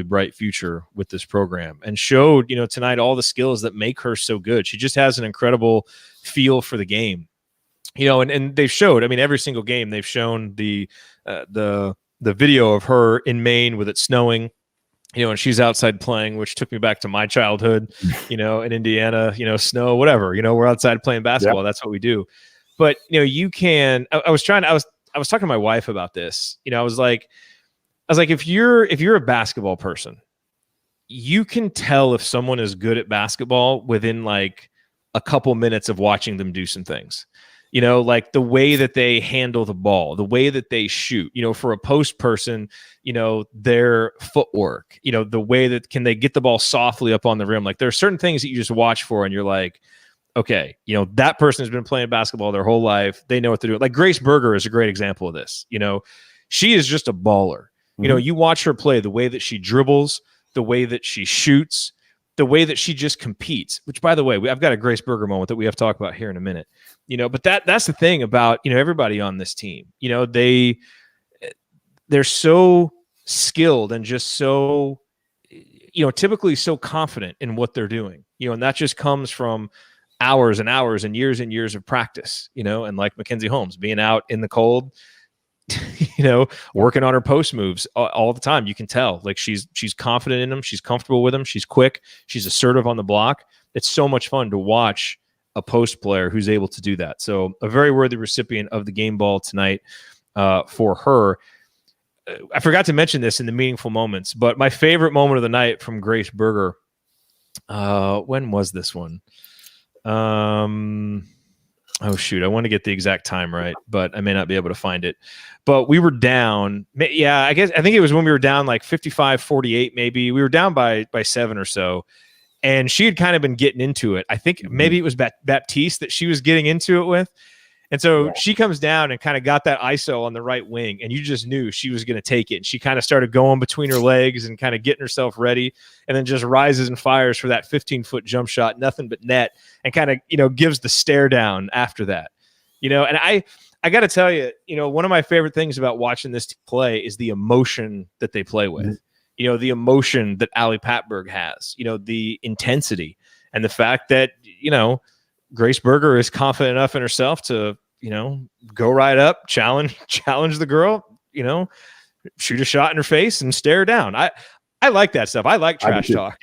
bright future with this program, and showed tonight all the skills that make her so good. She just has an incredible feel for the game, and they've showed. I mean, every single game they've shown the video of her in Maine with it snowing, and she's outside playing, which took me back to my childhood, in Indiana, snow, whatever, we're outside playing basketball. Yep. That's what we do. But, you can, I was talking to my wife about this, I was like, if you're a basketball person, you can tell if someone is good at basketball within like a couple minutes of watching them do some things. Like the way that they handle the ball, the way that they shoot, for a post person, their footwork, the way that can they get the ball softly up on the rim. Like there are certain things that you just watch for and you're like, okay, that person has been playing basketball their whole life. They know what to do. Like Grace Berger is a great example of this. She is just a baller. You watch her play, the way that she dribbles, the way that she shoots, the way that she just competes, which, by the way, I've got a Grace Berger moment that we have to talk about here in a minute. But that's the thing about, everybody on this team, they're so skilled and just so, typically so confident in what they're doing, and that just comes from hours and hours and years of practice, and like Mackenzie Holmes being out in the cold, working on her post moves all the time. You can tell like she's confident in them. She's comfortable with them. She's quick. She's assertive on the block. It's so much fun to watch a post player who's able to do that. So a very worthy recipient of the game ball tonight for her. I forgot to mention this in the meaningful moments, but my favorite moment of the night from Grace Berger. When was this one? Oh, shoot. I want to get the exact time right, but I may not be able to find it. But we were down. Yeah, I think it was when we were down like 55-48 maybe. We were down by 7 or so. And she had kind of been getting into it. I think maybe it was Baptiste that she was getting into it with. And so she comes down and kind of got that ISO on the right wing, and you just knew she was going to take it. And she kind of started going between her legs and kind of getting herself ready, and then just rises and fires for that 15-foot jump shot, nothing but net, and kind of, gives the stare down after that. And I got to tell you, one of my favorite things about watching this play is the emotion that they play with. The emotion that Allie Patberg has, the intensity, and the fact that, Grace Berger is confident enough in herself to, go right up, challenge the girl, shoot a shot in her face and stare her down. I like that stuff. I like trash talk.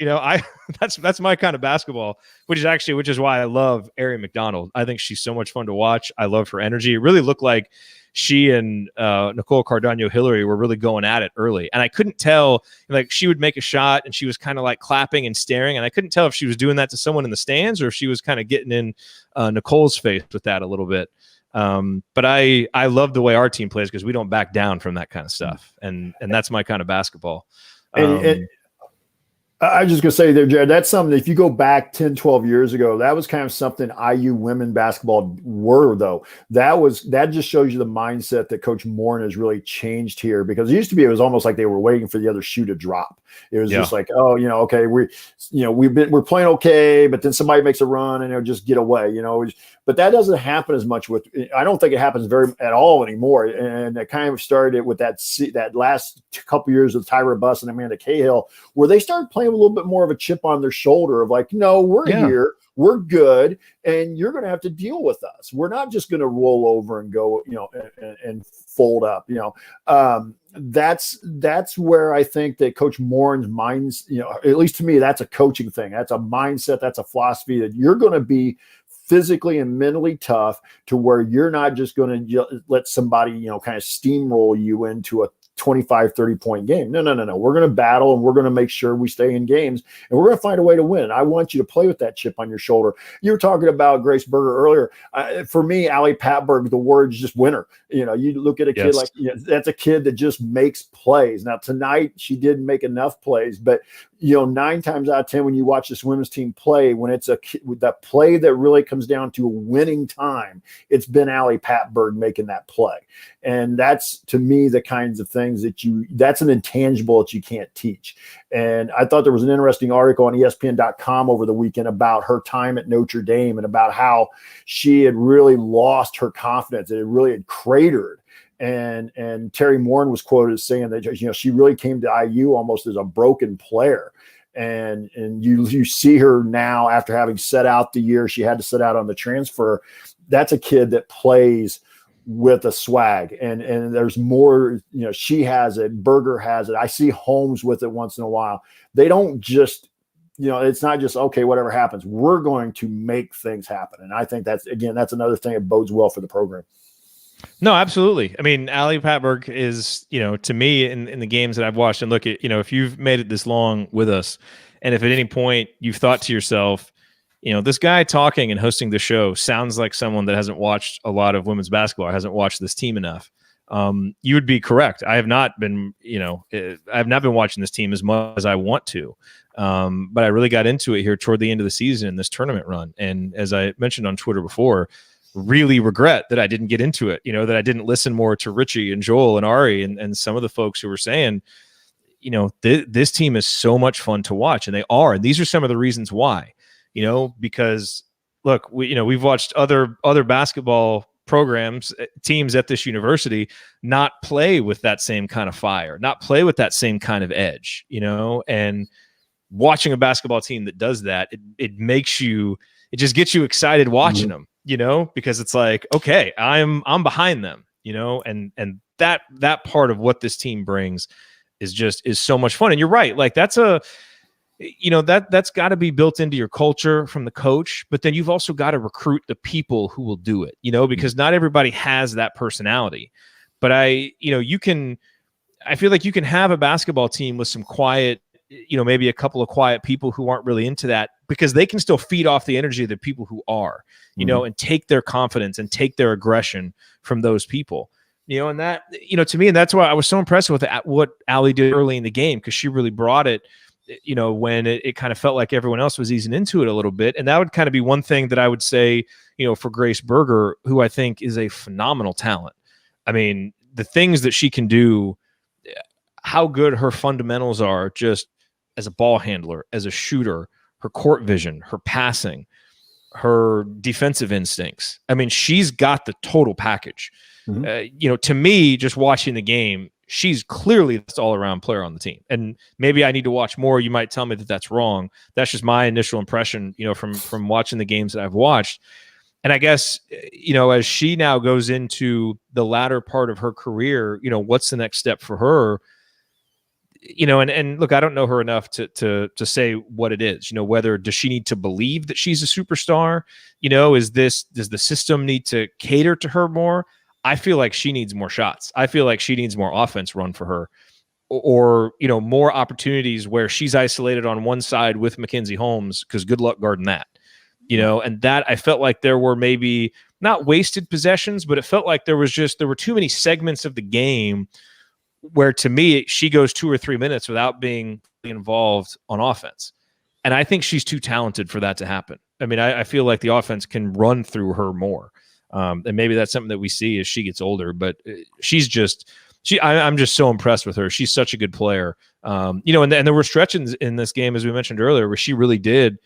That's my kind of basketball, which is why I love Ari McDonald. I think she's so much fun to watch. I love her energy. It really looked like she and Nicole Cardano-Hillary were really going at it early. And I couldn't tell, like, she would make a shot and she was kind of like clapping and staring. And I couldn't tell if she was doing that to someone in the stands or if she was kind of getting in Nicole's face with that a little bit. But I love the way our team plays because we don't back down from that kind of stuff. And that's my kind of basketball.
And I was just going to say there, Jared, that's something, if you go back 10, 12 years ago, that was kind of something IU women basketball were, though. That just shows you the mindset that Coach Morin has really changed here, because it used to be, it was almost like they were waiting for the other shoe to drop. It was just like, oh, okay, we're playing okay, but then somebody makes a run and it'll just get away, but that doesn't happen as much I don't think it happens at all anymore. And it kind of started with that last couple years of Tyra Buss and Amanda Cahill, where they started playing a little bit more of a chip on their shoulder of like, no, we're here, we're good, and you're going to have to deal with us. We're not just going to roll over and go, and fold up. That's where I think that Coach Morin's minds, at least to me, that's a coaching thing. That's a mindset. That's a philosophy that you're going to be physically and mentally tough to where you're not just going to let somebody, kind of steamroll you into a 25, 30-point game. No. We're going to battle and we're going to make sure we stay in games and we're going to find a way to win. I want you to play with that chip on your shoulder. You were talking about Grace Berger earlier. For me, Allie Patberg, the word's just winner. You look at a kid like, that's a kid that just makes plays. Now tonight she didn't make enough plays, but 9 times out of 10, when you watch this women's team play, when it's that play that really comes down to a winning time, it's been Allie Patberg making that play. And that's, to me, the kinds of things that's an intangible that you can't teach. And I thought there was an interesting article on ESPN.com over the weekend about her time at Notre Dame and about how she had really lost her confidence. It really had cratered. And Terry Morin was quoted as saying that she really came to IU almost as a broken player. And you see her now, after having set out the year she had to set out on the transfer. That's a kid that plays with a swag, and there's more. She has it. Berger has it. I see Holmes with it once in a while. They don't just. It's not just, okay, whatever happens, we're going to make things happen. And I think that's another thing that bodes well for the program.
No, absolutely. I mean, Allie Patberg is, to me, in the games that I've watched, and look at, if you've made it this long with us, and if at any point you've thought to yourself, this guy talking and hosting the show sounds like someone that hasn't watched a lot of women's basketball or hasn't watched this team enough, you would be correct. I have not been, watching this team as much as I want to. But I really got into it here toward the end of the season in this tournament run. And as I mentioned on Twitter before, really regret that I didn't get into it, that I didn't listen more to Richie and Joel and Ari and some of the folks who were saying, this team is so much fun to watch, and they are. And these are some of the reasons why, because look, we've watched other basketball programs, teams at this university not play with that same kind of fire, not play with that same kind of edge, and watching a basketball team that does that, it just gets you excited watching them. Because it's like, okay, I'm behind them, and that part of what this team brings is so much fun. And you're right. Like that's that's got to be built into your culture from the coach, but then you've also got to recruit the people who will do it, because not everybody has that personality. But I feel like you can have a basketball team with some quiet, maybe a couple of quiet people who aren't really into that, because they can still feed off the energy of the people who are, and take their confidence and take their aggression from those people, and that, to me, and that's why I was so impressed with what Allie did early in the game, because she really brought it, when it kind of felt like everyone else was easing into it a little bit. And that would kind of be one thing that I would say, for Grace Berger, who I think is a phenomenal talent. I mean, the things that she can do, how good her fundamentals are just as a ball handler, as a shooter, her court vision, her passing, her defensive instincts. I mean, she's got the total package. To me, just watching the game, she's clearly this all-around player on the team. And maybe I need to watch more. You might tell me that that's wrong. That's just my initial impression, from watching the games that I've watched. And I guess, as she now goes into the latter part of her career, what's the next step for her? And look, I don't know her enough to say what it is, whether does she need to believe that she's a superstar? Does the system need to cater to her more? I feel like she needs more shots. I feel like she needs more offense run for her, or more opportunities where she's isolated on one side with Mackenzie Holmes, because good luck guarding that. And that I felt like there were maybe not wasted possessions, but it felt like there were too many segments of the game where, to me, she goes 2 or 3 minutes without being involved on offense. And I think she's too talented for that to happen. I mean, I feel like the offense can run through her more. And maybe that's something that we see as she gets older, but I'm just so impressed with her. She's such a good player. And there were stretches in this game, as we mentioned earlier, where she really did,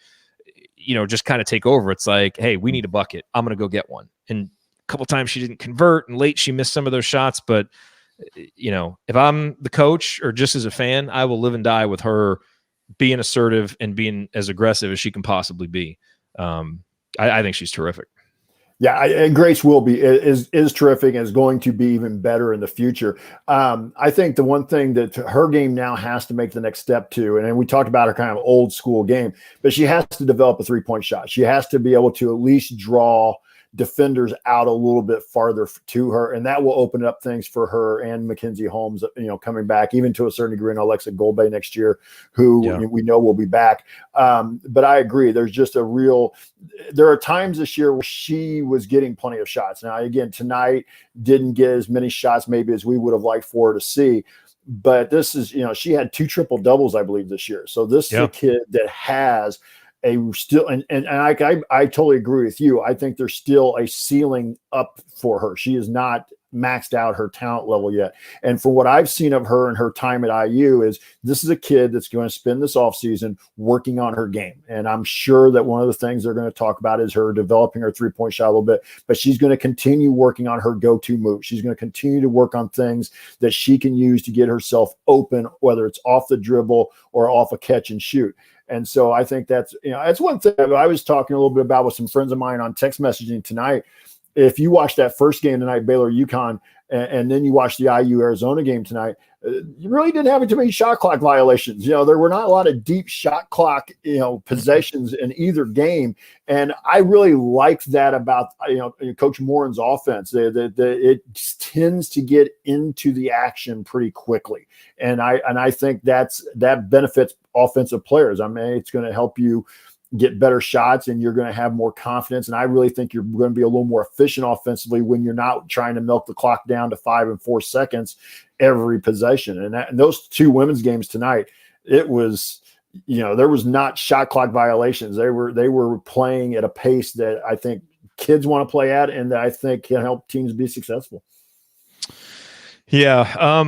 just kind of take over. It's like, hey, we need a bucket. I'm going to go get one. And a couple times she didn't convert, and late she missed some of those shots. But, if I'm the coach or just as a fan, I will live and die with her being assertive and being as aggressive as she can possibly be. I think she's terrific.
Yeah, and Grace will be is terrific and is going to be even better in the future. I think the one thing that her game now has to make the next step to, and we talked about her kind of old school game, but she has to develop a 3-point shot. She has to be able to at least draw defenders out a little bit farther to her, and that will open up things for her and Mackenzie Holmes, coming back, even to a certain degree, and Alexa Golbe next year, who we know will be back. But I agree, there are times this year where she was getting plenty of shots. Now, again, tonight didn't get as many shots maybe as we would have liked for her to see. But this is, she had 2 triple doubles, I believe, this year. So this is a kid that has I totally agree with you. I think there's still a ceiling up for her. She is not maxed out her talent level yet. And from what I've seen of her and her time at IU, is this is a kid that's going to spend this offseason working on her game. And I'm sure that one of the things they're going to talk about is her developing her 3-point shot a little bit, but she's going to continue working on her go-to move. She's going to continue to work on things that she can use to get herself open, whether it's off the dribble or off a catch and shoot. And so I think that's one thing I was talking a little bit about with some friends of mine on text messaging tonight. If you watch that first game tonight, Baylor UConn, and then you watch the IU Arizona game tonight, you really didn't have too many shot clock violations. There were not a lot of deep shot clock, possessions in either game. And I really liked that about, Coach Morin's offense. It tends to get into the action pretty quickly. And I think that benefits offensive players. I mean, it's going to help you get better shots, and you're going to have more confidence. And I really think you're going to be a little more efficient offensively when you're not trying to milk the clock down to 5 and 4 seconds every possession. And those 2 women's games tonight, it was, there was not shot clock violations. They were playing at a pace that I think kids want to play at, and that I think can help teams be successful.
Yeah.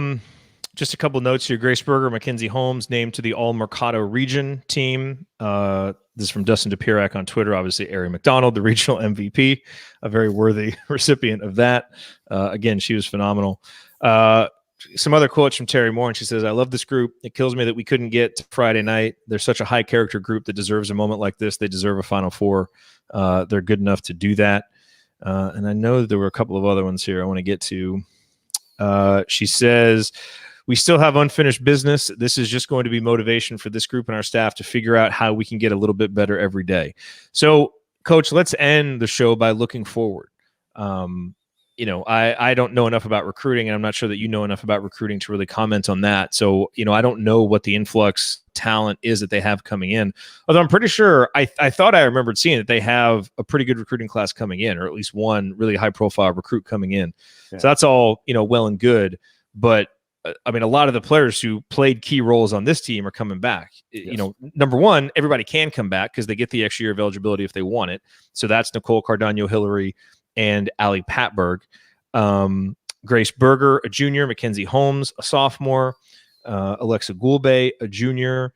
Just a couple notes here. Grace Berger, Mackenzie Holmes named to the All Mercado region team. This is from Dustin DePirac on Twitter. Obviously, Ari McDonald, the regional MVP, a very worthy recipient of that. Again, she was phenomenal. Some other quotes from Terry Moore, and she says, "I love this group. It kills me that we couldn't get to Friday night. They're such a high character group that deserves a moment like this. They deserve a Final Four. They're good enough to do that." And I know that there were a couple of other ones here I want to get to. She says, "We still have unfinished business. This is just going to be motivation for this group and our staff to figure out how we can get a little bit better every day." So, Coach, let's end the show by looking forward. I don't know enough about recruiting, and I'm not sure that you know enough about recruiting to really comment on that. So, I don't know what the influx talent is that they have coming in. Although I'm pretty sure I thought I remembered seeing that they have a pretty good recruiting class coming in, or at least one really high-profile recruit coming in. Yeah. So that's all, well and good. But I mean, a lot of the players who played key roles on this team are coming back. Yes. Number one, everybody can come back because they get the extra year of eligibility if they want it. So that's Nicole Cardano-Hillary and Allie Patberg. Grace Berger, a junior, Mackenzie Holmes, a sophomore, Alexa Goulbe, a junior,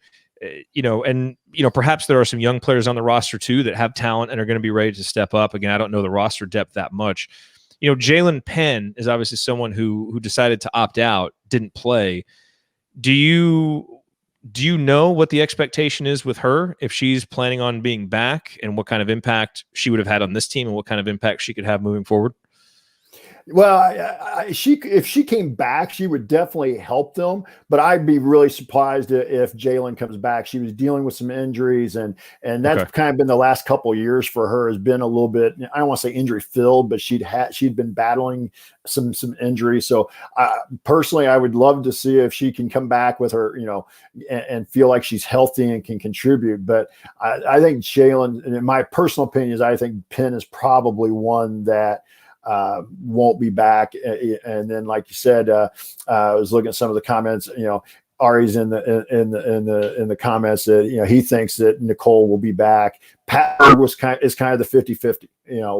perhaps there are some young players on the roster too that have talent and are going to be ready to step up. Again, I don't know the roster depth that much. Jalen Penn is obviously someone who decided to opt out, didn't play. Do you know what the expectation is with her, if she's planning on being back, and what kind of impact she would have had on this team and what kind of impact she could have moving forward?
Well, if she came back, she would definitely help them. But I'd be really surprised if Jalen comes back. She was dealing with some injuries, and that's kind of been the last couple of years for her. Has been a little bit, I don't want to say injury filled, but she'd been battling some injuries. So personally, I would love to see if she can come back with her, and feel like she's healthy and can contribute. But I think Jalen, in my personal opinion, is I think Penn is probably one that won't be back. And then, like you said, I was looking at some of the comments. Ari's in the comments that he thinks that Nicole will be back. Pat is kind of the 50-50.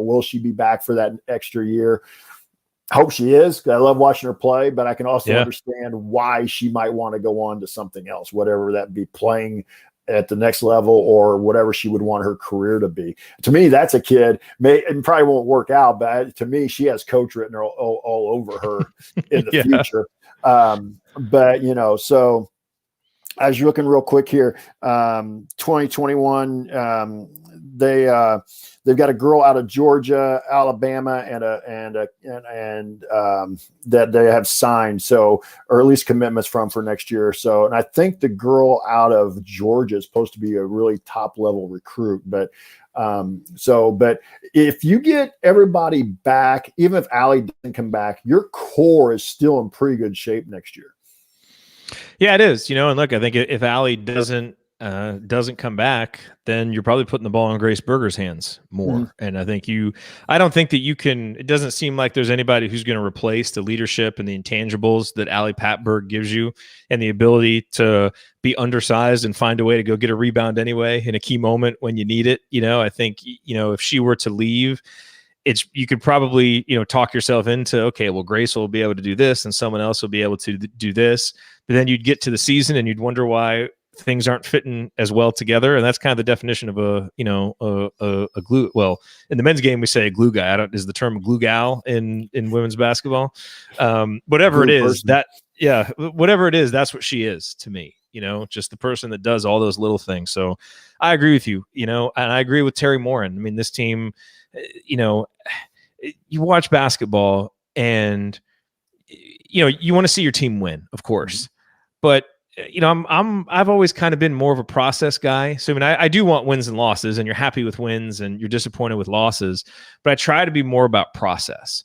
Will she be back for that extra year? I hope she is, because I love watching her play, but I can also understand why she might want to go on to something else, whatever that be, playing at the next level or whatever she would want her career to be. To me, that's a kid. It probably won't work out, but to me, she has coach written all over her in the future. But so as you're looking real quick here, 2021, they've got a girl out of Georgia, Alabama, and that they have signed, so, or at least commitments for next year. So, and I think the girl out of Georgia is supposed to be a really top level recruit. But but if you get everybody back, even if Allie doesn't come back, your core is still in pretty good shape next year.
Yeah, it is. And look, I think if Allie doesn't come back, then you're probably putting the ball in Grace Berger's hands more. Mm-hmm. And I don't think that it doesn't seem like there's anybody who's going to replace the leadership and the intangibles that Allie Patberg gives you, and the ability to be undersized and find a way to go get a rebound anyway in a key moment when you need it. I think, if she were to leave, you could probably, talk yourself into, okay, well, Grace will be able to do this and someone else will be able to do this. But then you'd get to the season and you'd wonder why things aren't fitting as well together. And that's kind of the definition of a glue. Well, in the men's game, we say a glue guy. Is the term glue gal in women's basketball? Whatever it is, whatever it is, that's what she is to me, just the person that does all those little things. So I agree with you, and I agree with Terry Morin. I mean, this team, you watch basketball and, you want to see your team win, of course, but I've always kind of been more of a process guy. So, I do want wins and losses, and you're happy with wins and you're disappointed with losses, but I try to be more about process,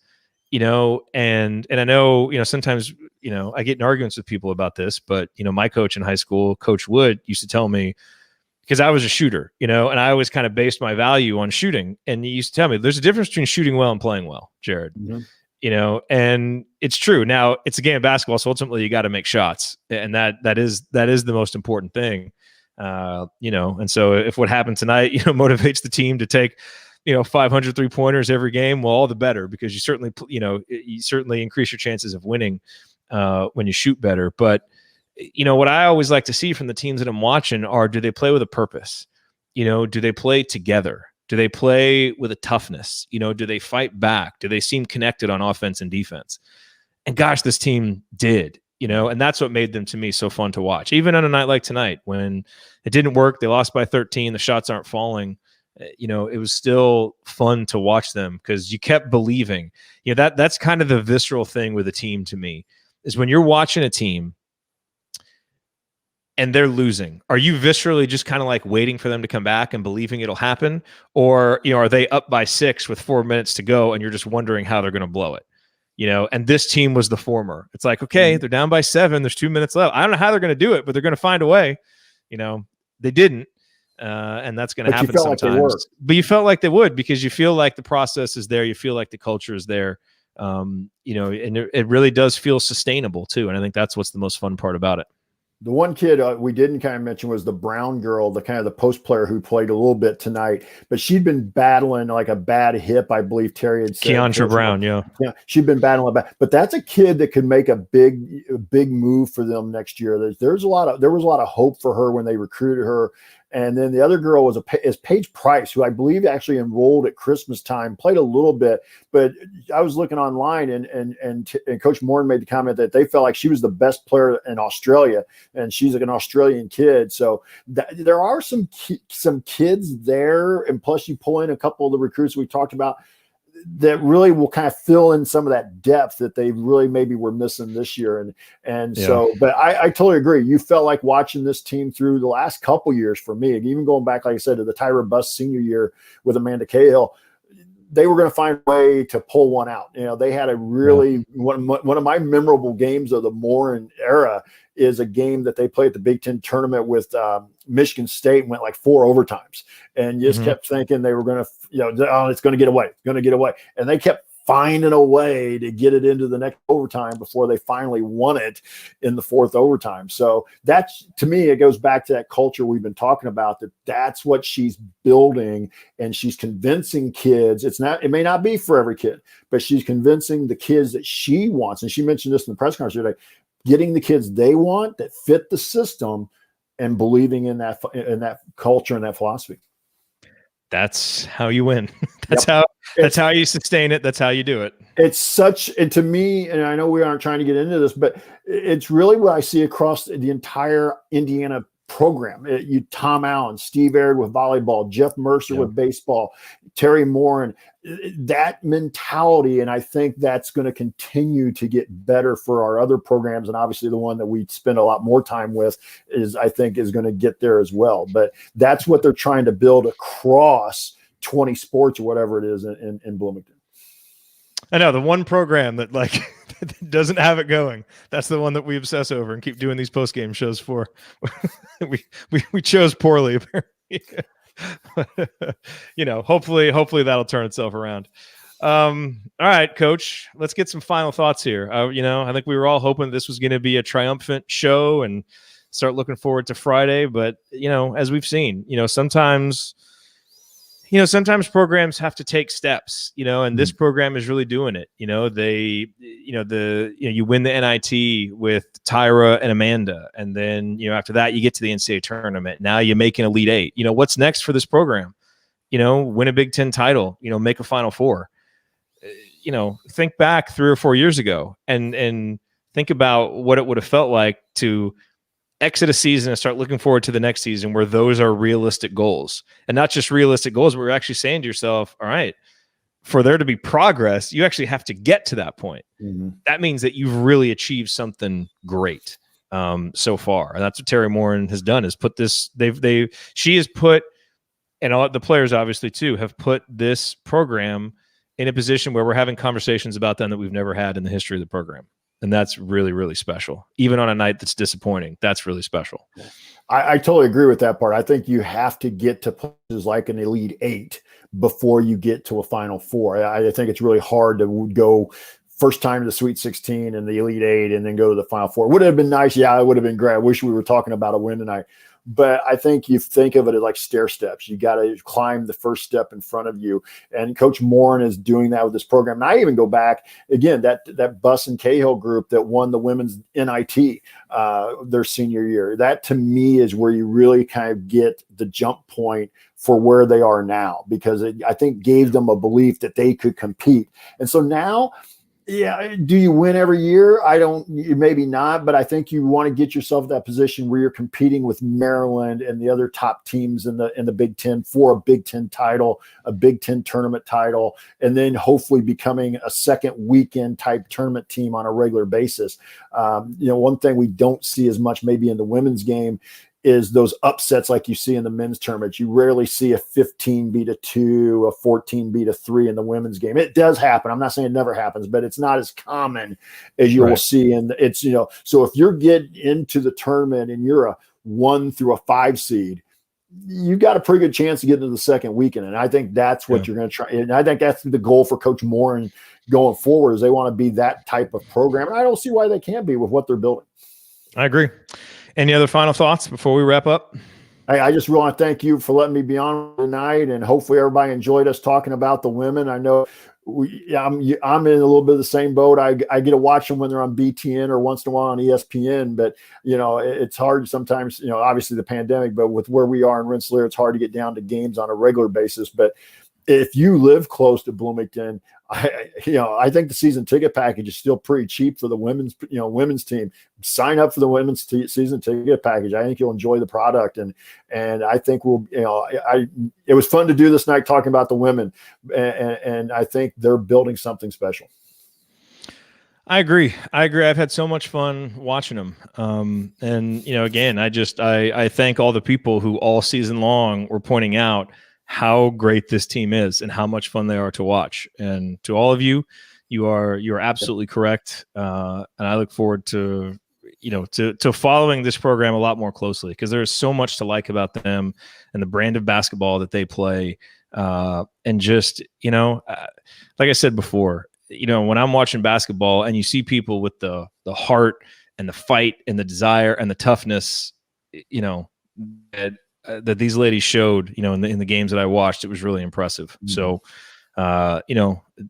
and I know, sometimes, I get in arguments with people about this, but, my coach in high school, Coach Wood, used to tell me, because I was a shooter, and I always kind of based my value on shooting. And he used to tell me there's a difference between shooting well and playing well, Jared. Mm-hmm. And it's true. Now it's a game of basketball, so ultimately you got to make shots, and that is the most important thing. And so if what happened tonight, motivates the team to take, 500 3-pointers every game, well, all the better, because you certainly increase your chances of winning when you shoot better. But what I always like to see from the teams that I'm watching are, do they play with a purpose? Do they play together? Do they play with a toughness? Do they fight back? Do they seem connected on offense and defense? And gosh, this team did, and that's what made them, to me, so fun to watch. Even on a night like tonight, when it didn't work, they lost by 13, the shots aren't falling, it was still fun to watch them, because you kept believing. That's kind of the visceral thing with a team, to me, is when you're watching a team and they're losing, are you viscerally just kind of like waiting for them to come back and believing it'll happen? Or, are they up by 6 with 4 minutes to go and you're just wondering how they're going to blow it? And this team was the former. It's like, okay, they're down by 7. There's 2 minutes left. I don't know how they're going to do it, but they're going to find a way. They didn't. And that's going to happen sometimes. But you felt like they would, because you feel like the process is there. You feel like the culture is there. And it really does feel sustainable too. And I think that's what's the most fun part about it.
The one kid we didn't kind of mention was the Brown girl, the kind of the post player who played a little bit tonight, but she'd been battling like a bad hip, I believe Terry had said.
Keandra Brown, yeah,
she'd been battling bad, but that's a kid that could make a big move for them next year. There was a lot of hope for her when they recruited her. And then the other girl is Paige Price, who I believe actually enrolled at Christmas time, played a little bit, but I was looking online and Coach Morin made the comment that they felt like she was the best player in Australia, and she's like an Australian kid. So there are some kids there, and plus you pull in a couple of the recruits we talked about. that really will kind of fill in some of that depth that they really maybe were missing this year. So, but I totally agree. You felt like watching this team through the last couple years for me, even going back, like I said, to the Tyra Buss senior year with Amanda Cahill, they were going to find a way to pull one out. They had a really one of my memorable games of the Morin era is a game that they played at the Big Ten tournament with Michigan State and went like 4 overtimes, and you just kept thinking they were going to, it's going to get away, and they kept finding a way to get it into the next overtime before they finally won it in the 4th overtime. So that's, to me, it goes back to that culture we've been talking about, that's what she's building, and she's convincing kids. It may not be for every kid, but she's convincing the kids that she wants. And she mentioned this in the press conference today, getting the kids they want that fit the system and believing in that culture and that philosophy.
That's how you win. That's how you sustain it. That's how you do it.
It's such, and to me, and I know we aren't trying to get into this, but it's really what I see across the entire Indiana program. Tom Allen, Steve Aird with volleyball, Jeff Mercer with baseball, Terry Morin, that mentality. And I think that's going to continue to get better for our other programs. And obviously the one that we spend a lot more time with is going to get there as well. But that's what they're trying to build across 20 sports or whatever it is in Bloomington.
I know the one program that doesn't have it going. That's the one that we obsess over and keep doing these post-game shows for. we chose poorly. Hopefully that'll turn itself around. All right, Coach, let's get some final thoughts here. I think we were all hoping this was going to be a triumphant show and start looking forward to Friday. But, as we've seen, sometimes programs have to take steps, and this program is really doing it. You win the NIT with Tyra and Amanda. And then, after that, you get to the NCAA tournament. Now you make an Elite Eight. What's next for this program? Win a Big Ten title, make a Final Four. Think back 3 or 4 years ago and think about what it would have felt like to exit a season and start looking forward to the next season where those are realistic goals, and not just realistic goals, but we're actually saying to yourself, all right, for there to be progress, you actually have to get to that point. That means that you've really achieved something great so far. And that's what Terry Morin has done, is put this, she has put, and all the players obviously too, have put this program in a position where we're having conversations about them that we've never had in the history of the program. And that's really, really special. Even on a night that's disappointing, that's really special.
I totally agree with that part. I think you have to get to places like an Elite Eight before you get to a Final Four. I think it's really hard to go first time to the Sweet 16 and the Elite Eight and then go to the Final Four. Would it have been nice? Yeah, it would have been great. I wish we were talking about a win tonight. But I think you think of it as like stair steps. You got to climb the first step in front of you. And Coach Morin is doing that with this program. And I even go back, again, that Buss and Cahill group that won the women's NIT their senior year. That, to me, is where you really kind of get the jump point for where they are now, because I think gave them a belief that they could compete. And so now, yeah, do you win every year? Maybe not, but I think you want to get yourself in that position where you're competing with Maryland and the other top teams in the Big Ten for a Big Ten title, a Big Ten tournament title, and then hopefully becoming a second weekend type tournament team on a regular basis. One thing we don't see as much maybe in the women's game is those upsets like you see in the men's tournament. You rarely see a 15 beat a 2, a 14 beat a 3 in the women's game. It does happen. I'm not saying it never happens, but it's not as common as you will see. And it's, so if you're getting into the tournament and you're a 1 through a 5 seed, you've got a pretty good chance to get into the second weekend. And I think that's what you're going to try. And I think that's the goal for Coach Morin going forward, is they want to be that type of program. And I don't see why they can't be with what they're building.
I agree. Any other final thoughts before we wrap up?
I just want to thank you for letting me be on tonight, and hopefully everybody enjoyed us talking about the women. I know I'm in a little bit of the same boat. I get to watch them when they're on BTN or once in a while on ESPN, but it's hard sometimes, obviously the pandemic, but with where we are in Rensselaer, it's hard to get down to games on a regular basis. But if you live close to Bloomington, I think the season ticket package is still pretty cheap for the women's team. Sign up for the women's season ticket package. I think you'll enjoy the product, and I think it was fun to do this night talking about the women, and I think they're building something special.
I agree. I've had so much fun watching them. And again, I thank all the people who all season long were pointing out how great this team is and how much fun they are to watch. And to all of you, you're absolutely correct. And I look forward to following this program a lot more closely, because there's so much to like about them and the brand of basketball that they play. And just, like I said before, when I'm watching basketball and you see people with the heart and the fight and the desire and the toughness, that these ladies showed, in the games that I watched, it was really impressive. Mm-hmm. So,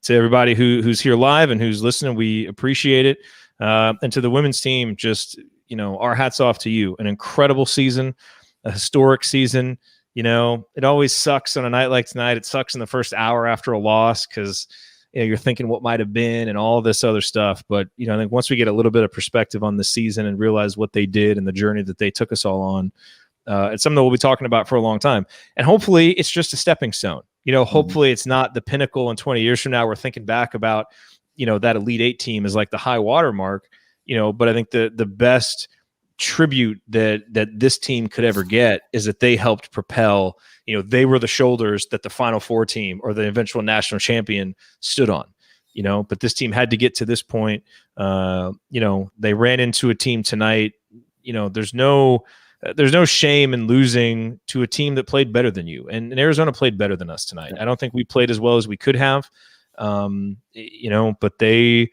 to everybody who's here live and who's listening, we appreciate it. And to the women's team, just, our hats off to you. An incredible season, a historic season. It always sucks on a night like tonight. It sucks in the first hour after a loss, because you're thinking what might have been and all this other stuff. But, I think once we get a little bit of perspective on the season and realize what they did and the journey that they took us all on, it's something that we'll be talking about for a long time. And hopefully it's just a stepping stone. Hopefully it's not the pinnacle, and 20 years from now, we're thinking back about, that Elite Eight team is like the high water mark, but I think the best tribute that this team could ever get is that they helped propel, they were the shoulders that the Final Four team or the eventual national champion stood on, but this team had to get to this point. They ran into a team tonight. There's no shame in losing to a team that played better than you, and Arizona played better than us tonight. I don't think we played as well as we could have, but they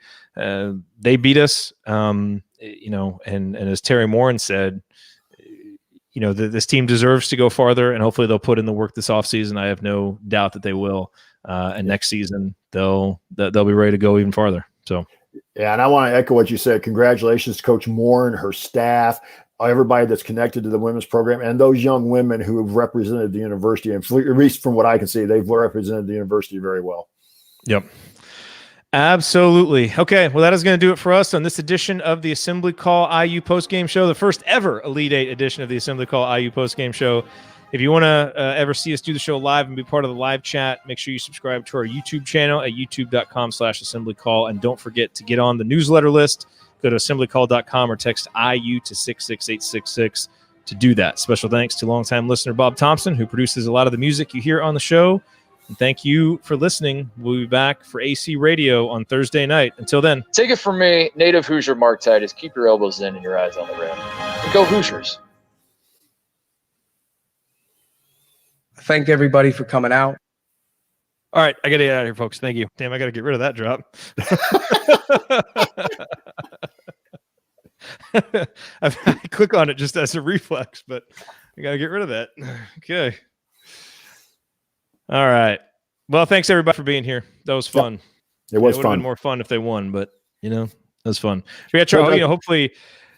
beat us, and as Terry Morin said, this team deserves to go farther, and hopefully they'll put in the work this offseason. I have no doubt that they will. And next season they'll be ready to go even farther. So,
yeah. And I want to echo what you said. Congratulations to Coach Morin, her staff, everybody that's connected to the women's program, and those young women who have represented the university. And at least from what I can see, they've represented the university very well.
Yep. Absolutely. Okay, well, that is going to do it for us on this edition of the Assembly Call IU Postgame Show, the first ever Elite Eight edition of the Assembly Call IU Postgame Show. If you want to ever see us do the show live and be part of the live chat, make sure you subscribe to our YouTube channel at youtube.com/assemblycall. And don't forget to get on the newsletter list. Go to assemblycall.com or text IU to 66866 to do that. Special thanks to longtime listener Bob Thompson, who produces a lot of the music you hear on the show. And thank you for listening. We'll be back for AC Radio on Thursday night. Until then.
Take it from me, native Hoosier Mark Titus. Keep your elbows in and your eyes on the rim. And go Hoosiers.
Thank everybody for coming out.
All right, I got to get out of here, folks. Thank you. Damn, I got to get rid of that drop. I click on it just as a reflex, but I got to get rid of that. Okay. All right. Well, thanks everybody for being here. That was fun.
Yep. It was
fun. It would have
fun.
been more fun if they won, but it was fun. We got to try. Hopefully,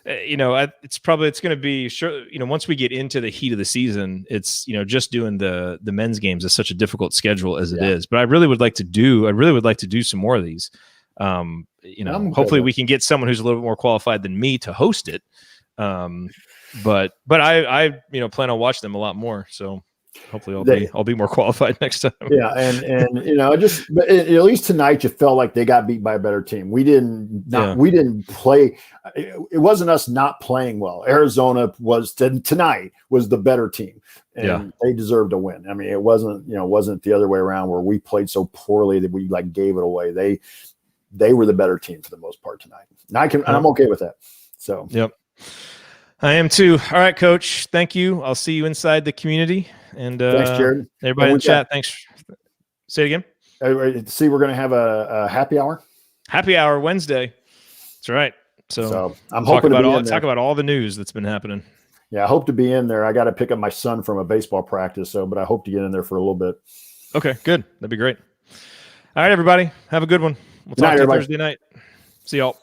it's going to be sure. Once we get into the heat of the season, it's just doing the men's games is such a difficult schedule as it is. But I really would like to do some more of these. Hopefully we can get someone who's a little bit more qualified than me to host it. But I plan on watching them a lot more. So. Hopefully I'll be more qualified next time.
Yeah, and but at least tonight you felt like they got beat by a better team. We didn't play. It wasn't us not playing well. Arizona tonight was the better team, and they deserved to win. I mean, it wasn't the other way around where we played so poorly that we gave it away. They were the better team for the most part tonight. And I'm okay with that. So
yep. I am too. All right, Coach. Thank you. I'll see you inside the community. And
thanks, Jared.
Everybody in the chat, thanks. Say it again.
See, we're going to have a happy hour.
Happy hour Wednesday. That's right. So
I'm hoping
talk about all the news that's been happening.
Yeah, I hope to be in there. I got to pick up my son from a baseball practice, but I hope to get in there for a little bit.
Okay, good. That'd be great. All right, everybody. Have a good one. We'll talk to you Thursday night. See y'all.